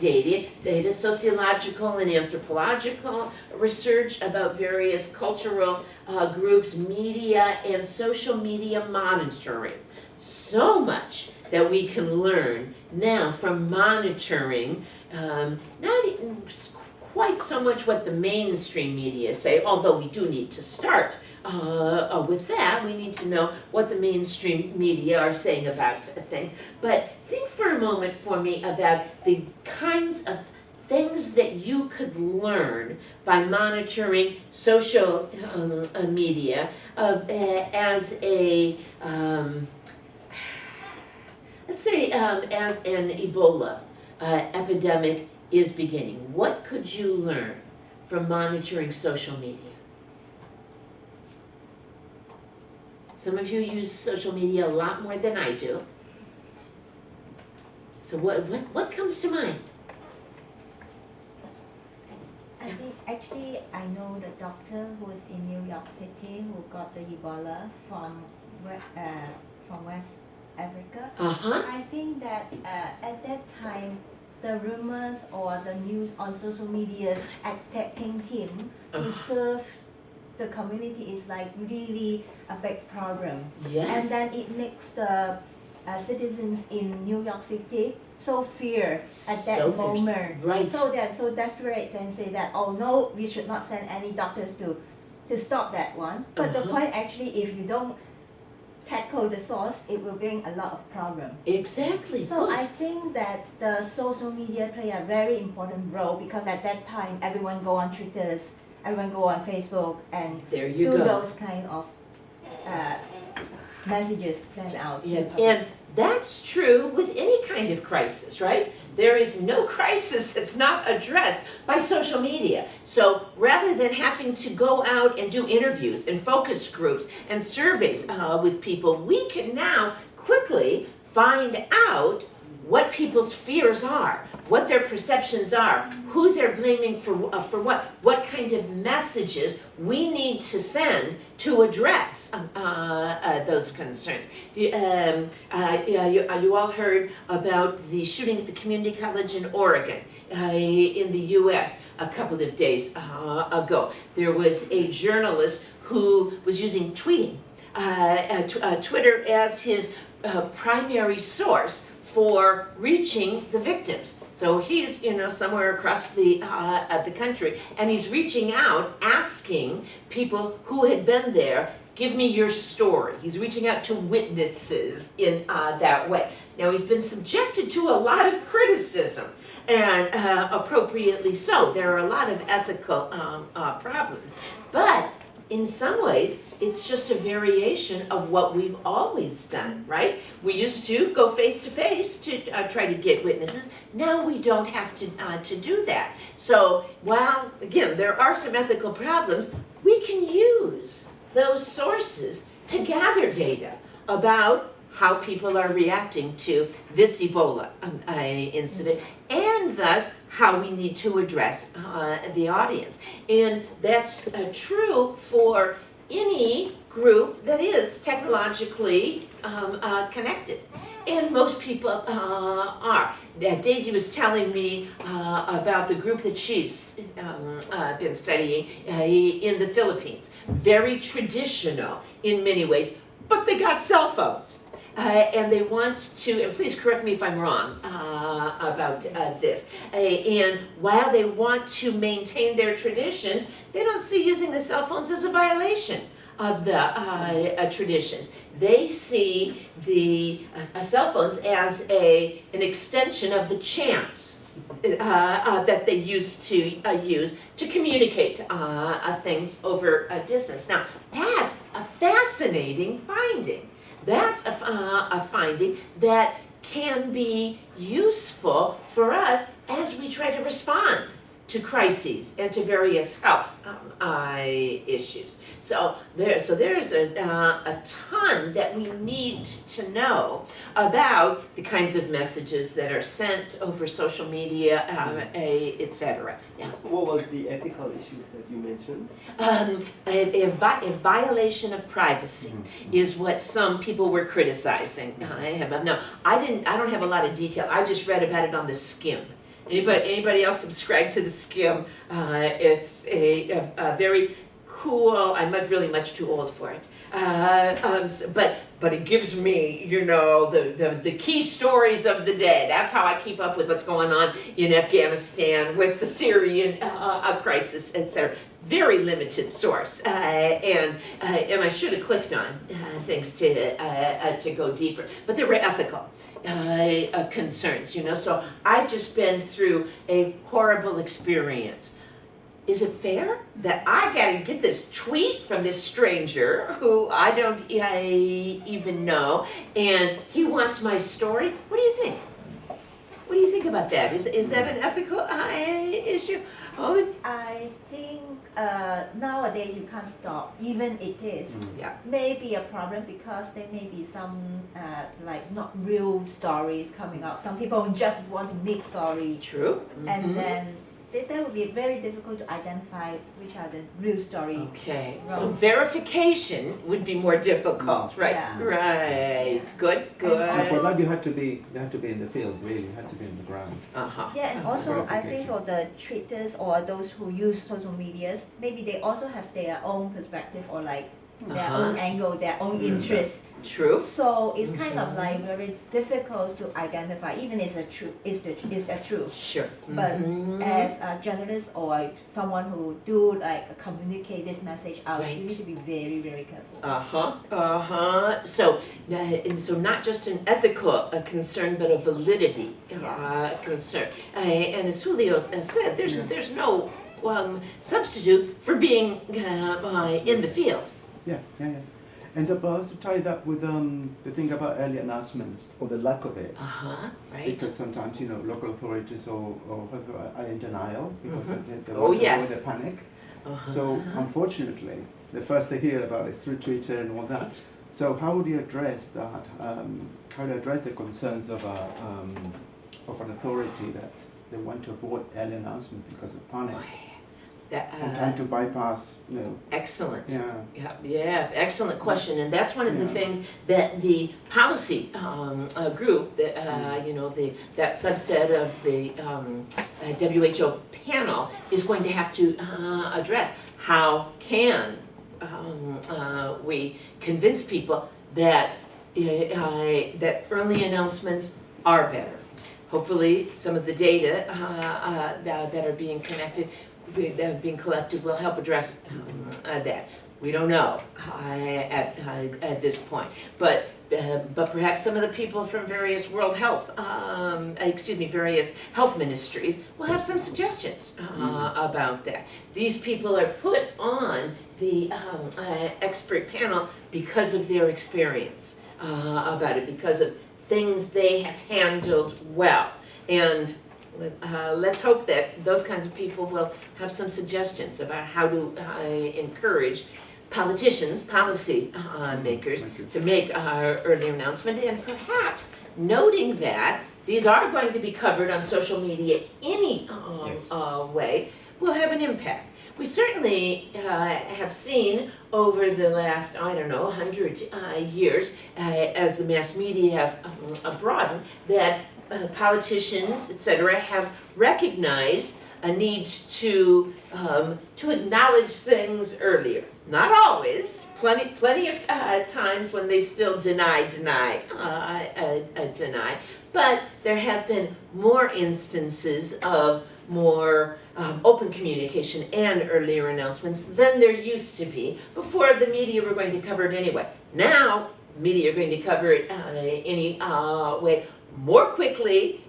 data, sociological and anthropological research about various cultural groups, media, and social media monitoring. So much that we can learn now from monitoring, not quite so much what the mainstream media say, although we do need to start with that. We need to know what the mainstream media are saying about things. But think for a moment for me about the kinds of things that you could learn by monitoring social media as a, let's say, as an Ebola epidemic is beginning. What could you learn from monitoring social media? Some of you use social media a lot more than I do. So what comes to mind? I think actually I know the doctor who is in New York City who got the Ebola from West Africa. I think that at that time the rumors or the news on social media attacking him to serve the community is like really a big problem. Yes. And then it makes the citizens in New York City so fear at that moment. Right. So they're so desperate and say that, oh no, we should not send any doctors to stop that one. But the point actually, if you don't tackle the source, it will bring a lot of problem. Exactly. So Good. I think that the social media play a very important role because at that time everyone go on Twitter, everyone go on Facebook and There you do go. those kind of messages sent out. to the public. And that's true with any kind of crisis, right? There is no crisis that's not addressed by social media. So rather than having to go out and do interviews and focus groups and surveys with people, we can now quickly find out what people's fears are, what their perceptions are, who they're blaming for what kind of messages we need to send to address those concerns. You all heard about the shooting at the community college in Oregon, in the U.S. a couple of days ago. There was a journalist who was using Twitter as his primary source for reaching the victims. So he's, somewhere across the country, and he's reaching out, asking people who had been there, give me your story. He's reaching out to witnesses in that way. Now, he's been subjected to a lot of criticism, and appropriately so. There are a lot of ethical problems. But in some ways, it's just a variation of what we've always done, right? We used to go face to face to try to get witnesses. Now we don't have to do that. So while, again, there are some ethical problems, we can use those sources to gather data about how people are reacting to this Ebola incident, and thus how we need to address the audience. And that's true for any group that is technologically connected. And most people are. Daisy was telling me about the group that she's been studying in the Philippines. Very traditional in many ways, but they got cell phones. And they want to, and please correct me if I'm wrong about this, and while they want to maintain their traditions, they don't see using the cell phones as a violation of the traditions. They see the cell phones as an extension of the chants that they used to use to communicate things over a distance. Now, that's a fascinating finding. That's a finding that can be useful for us as we try to respond to crises and to various health issues. So there's a ton that we need to know about the kinds of messages that are sent over social media, etc. Yeah. What was the ethical issue that you mentioned? A violation of privacy is what some people were criticizing. No, I don't have a lot of detail. I just read about it on the Skim. Anybody else subscribe to the Skim? It's a very cool. I'm really much too old for it. But it gives me, the key stories of the day. That's how I keep up with what's going on in Afghanistan, with the Syrian crisis, etc. Very limited source, and I should have clicked on things to go deeper. But they were ethical concerns, So I've just been through a horrible experience. Is it fair that I gotta get this tweet from this stranger who I don't even know, and he wants my story? What do you think? What do you think about that? Is that an ethical issue? I think nowadays you can't stop, even it is. Yeah. Maybe a problem because there may be some not real stories coming up. Some people just want to make story. True. And then that would be very difficult to identify which are the real story. Okay, so verification would be more difficult, right? Yeah. Right. Good. And for that, you had to be in the field, really. You had to be on the ground. Yeah, and also I think for the traders or those who use social medias, maybe they also have their own perspective or their own angle, their own interest. True. So it's kind of very difficult to identify, even it's a truth. Sure. But as a journalist or someone who do communicate this message out, Right. you need to be very, very careful. So not just an ethical concern, but a validity concern. And as Julio said, there's no substitute for being in the field. Yeah. And also tied up with the thing about early announcements or the lack of it. Right. Because sometimes, local authorities or whatever are in denial because they panic. So unfortunately, the first they hear about is through Twitter and all that. So how would you address that? How do you address the concerns of an authority that they want to avoid early announcement because of panic and trying to bypass, Excellent. yeah. Yeah, excellent question, and that's one of the Yeah. things that the policy group, that that subset of the WHO panel is going to have to address. How can we convince people that that early announcements are better? Hopefully, some of the data that are being being collected will help address that. We don't know at this point, but perhaps some of the people from various various health ministries will have some suggestions about that. These people are put on the expert panel because of their experience about it, because of things they have handled well, and let's hope that those kinds of people will have some suggestions about how to encourage politicians, policy makers, to make early announcement, and perhaps noting that these are going to be covered on social media any way will have an impact. We certainly have seen over the last, 100 years, as the mass media have broadened, that politicians, etc., have recognized a need to acknowledge things earlier. Not always. Plenty of times when they still deny. But there have been more instances of more open communication and earlier announcements than there used to be. Before, the media were going to cover it anyway. Now, media are going to cover it anyway, more quickly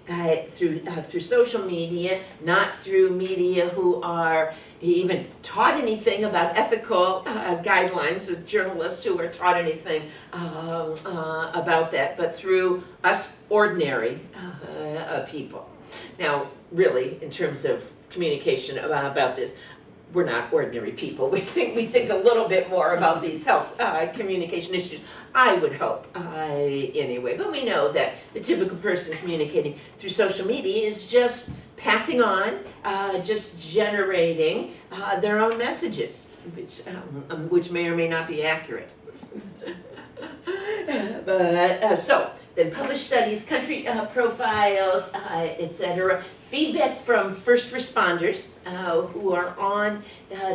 through social media, not through media who are even taught anything about ethical guidelines, of journalists who are taught anything about that, but through us ordinary people. Now, really, in terms of communication about this, we're not ordinary people. We think a little bit more about these health communication issues, I would hope, anyway. But we know that the typical person communicating through social media is just passing on, just generating their own messages, which may or may not be accurate. But so then published studies, country profiles, etc. Feedback from first responders who are on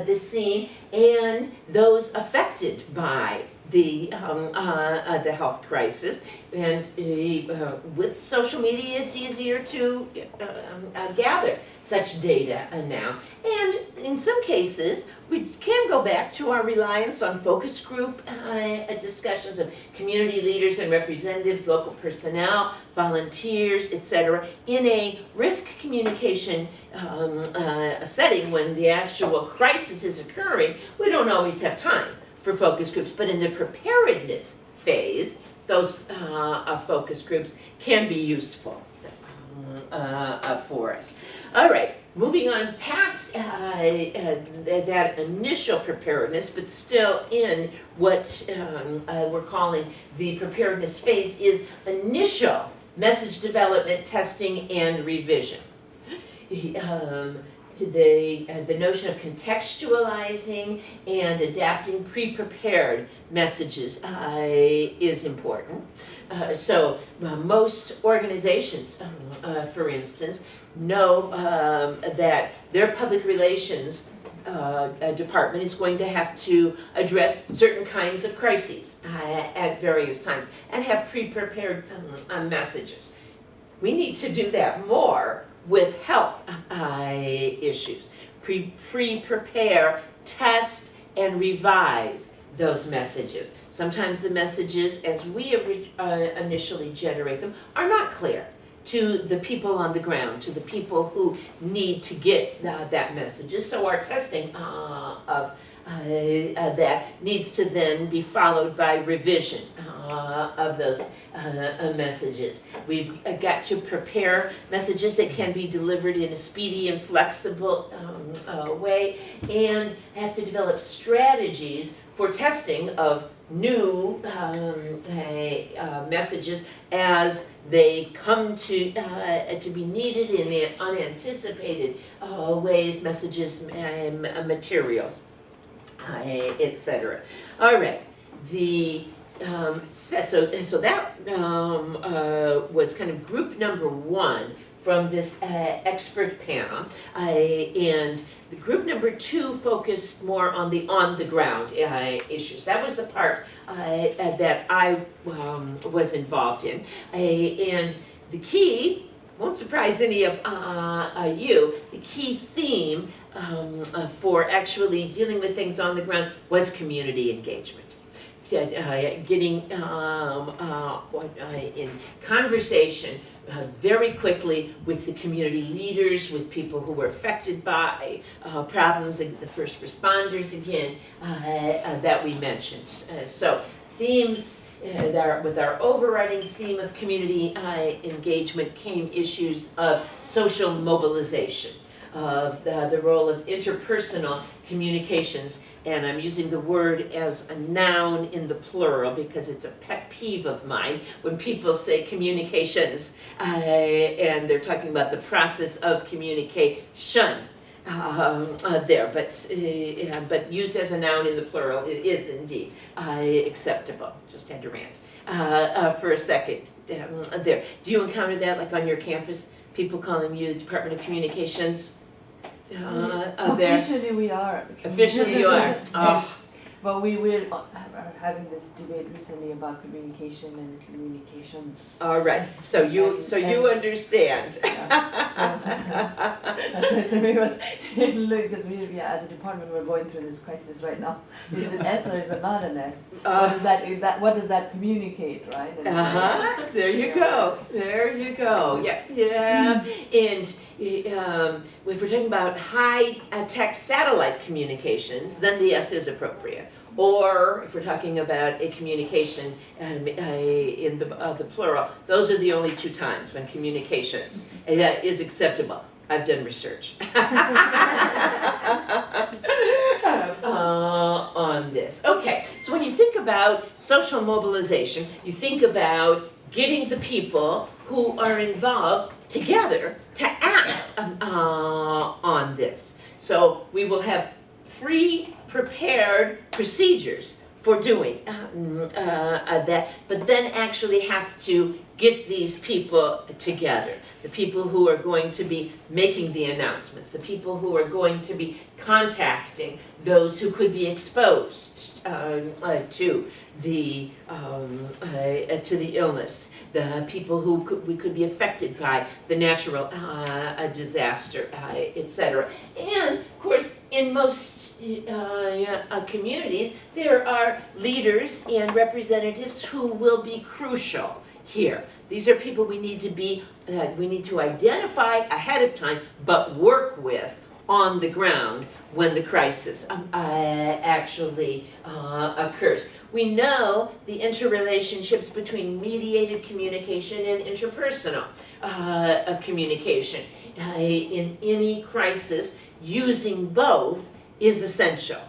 the scene and those affected by the health crisis. And with social media, it's easier to gather such data now. And in some cases, we can go back to our reliance on focus group discussions of community leaders and representatives, local personnel, volunteers, etc. in a risk communication setting when the actual crisis is occurring. We don't always have time for focus groups, but in the preparedness phase, those focus groups can be useful for us. All right, moving on past that initial preparedness, but still in what we're calling the preparedness phase, is initial message development, testing, and revision. The notion of contextualizing and adapting pre-prepared messages is important. So most organizations, for instance, know that their public relations department is going to have to address certain kinds of crises at various times and have pre-prepared messages. We need to do that more with health issues. Pre-prepare, test, and revise those messages. Sometimes the messages, as we initially generate them, are not clear to the people on the ground, to the people who need to get that message. So our testing of that needs to then be followed by revision of those messages. We've got to prepare messages that can be delivered in a speedy and flexible way, and have to develop strategies for testing of new messages as they come to be needed in the unanticipated ways, messages, materials, etc. All right, so that was kind of group number one from this expert panel, and the group number two focused more on the on-the-ground issues. That was the part that I was involved in, and the key, won't surprise any of you, the key theme for actually dealing with things on the ground was community engagement. Getting in conversation very quickly with the community leaders, with people who were affected by problems, and the first responders again that we mentioned. So themes, with our overriding theme of community engagement came issues of social mobilization, of the role of interpersonal communications. And I'm using the word as a noun in the plural because it's a pet peeve of mine when people say communications and they're talking about the process of communication there, but used as a noun in the plural, it is indeed acceptable. Just had to rant for a second there. Do you encounter that, like on your campus, people calling you the Department of Communications? There. Officially we are. Officially you are. Oh. But we are having this debate recently about communication and communication. All right. So you understand. So we was look, because we as a department we're going through this crisis right now. Is it S or is it not an S? What does that communicate, right? There you go. There you go. Yeah. And if we're talking about high-tech satellite communications, then the S is appropriate. Or if we're talking about a communication in the plural, those are the only two times when communications is acceptable. I've done research on this. Okay, so when you think about social mobilization, you think about getting the people who are involved together to act on this. So we will have pre-prepared procedures for doing that, but then actually have to get these people together. The people who are going to be making the announcements, the people who are going to be contacting those who could be exposed to the illness, the people who could be affected by the natural disaster, etc. And of course, in most communities, there are leaders and representatives who will be crucial here. These are people we need to identify ahead of time, but work with on the ground when the crisis actually occurs. We know the interrelationships between mediated communication and interpersonal communication. In any crisis, using both is essential.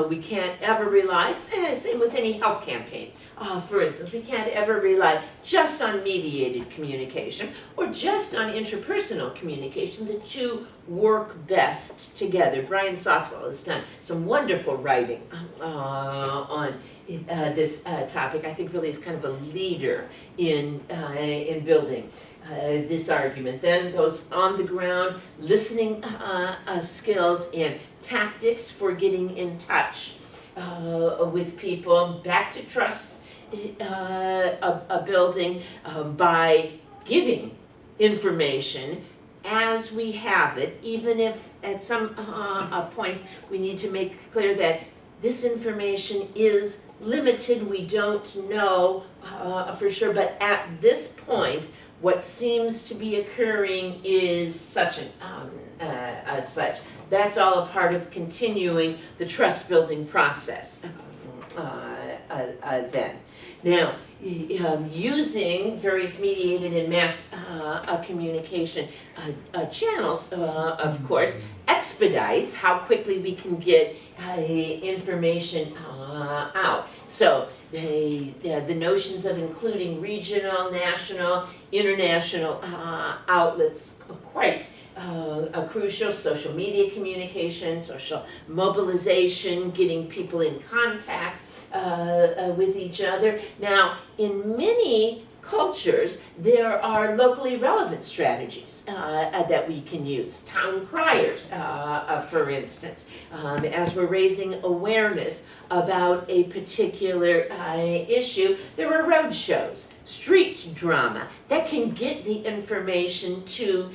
We can't ever rely, same with any health campaign. For instance, we can't ever rely just on mediated communication or just on interpersonal communication. The two work best together. Brian Sothwell has done some wonderful writing on this topic. I think really is kind of a leader in building this argument. Then those on the ground listening skills and tactics for getting in touch with people, back to trust a building by giving information as we have it, even if at some points we need to make clear that this information is limited, we don't know for sure, but at this point what seems to be occurring is such as such. That's all a part of continuing the trust building process then. Now, using various mediated and mass communication channels, of course, expedites how quickly we can get information out. So the notions of including regional, national, international outlets are quite crucial. Social media communication, social mobilization, getting people in contact with each other. Now, in many cultures, there are locally relevant strategies that we can use. Town criers, for instance, as we're raising awareness about a particular issue, there are road shows, street drama that can get the information to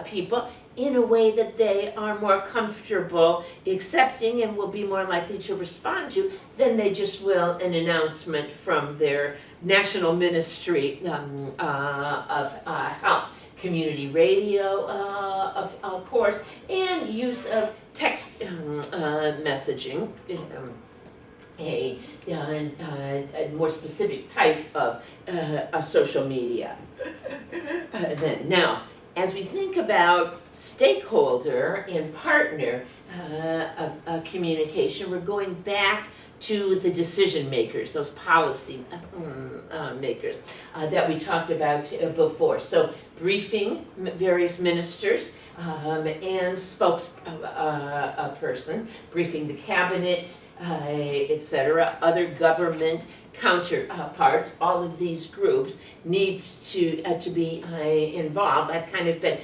people in a way that they are more comfortable accepting and will be more likely to respond to than they just will an announcement from their national ministry of health. Community radio, of course, and use of text messaging, a more specific type of social media. Now, as we think about stakeholder and partner communication, we're going back to the decision makers, those policy makers that we talked about before. So briefing various ministers and spokesperson, briefing the cabinet, etc., other government counterparts. All of these groups need to be involved. I've kind of been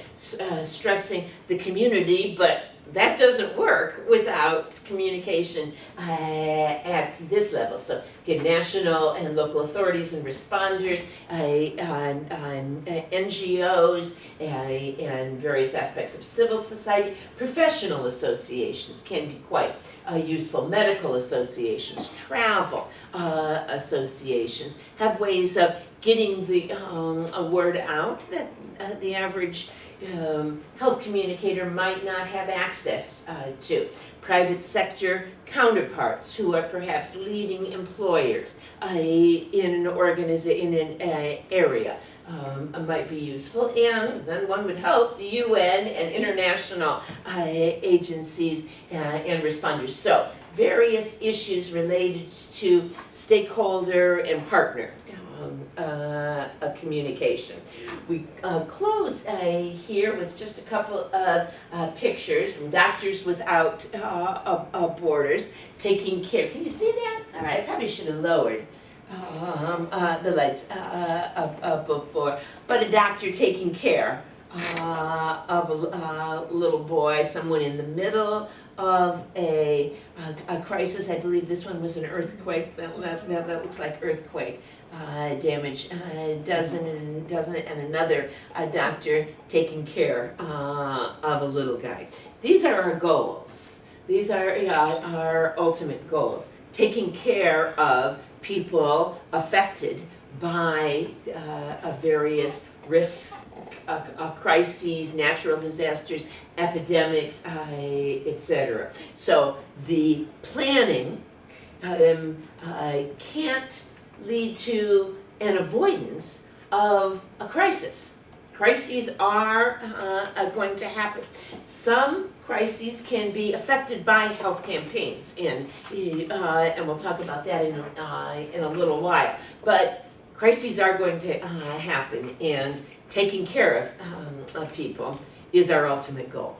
stressing the community, but that doesn't work without communication at this level. So again, national and local authorities and responders, NGOs, and various aspects of civil society. Professional associations can be quite useful. Medical associations, travel associations have ways of getting the a word out that the average health communicator might not have access to. Private sector counterparts who are perhaps leading employers in an area might be useful, and then one would hope the UN and international agencies and responders. So various issues related to stakeholder and partner communication. We close here with just a couple of pictures from Doctors Without Borders, taking care. Can you see that? All right, I probably should have lowered the lights before. But a doctor taking care of a little boy, someone in the middle of a crisis. I believe this one was an earthquake. That looks like earthquake damage, doesn't it? And another doctor taking care of a little guy. These are our goals. These are our ultimate goals. Taking care of people affected by various risks, crises, natural disasters, epidemics, etc. So the planning can't lead to an avoidance of a crisis. Crises are going to happen. Some crises can be affected by health campaigns, and we'll talk about that in a little while. But crises are going to happen, and taking care of people is our ultimate goal.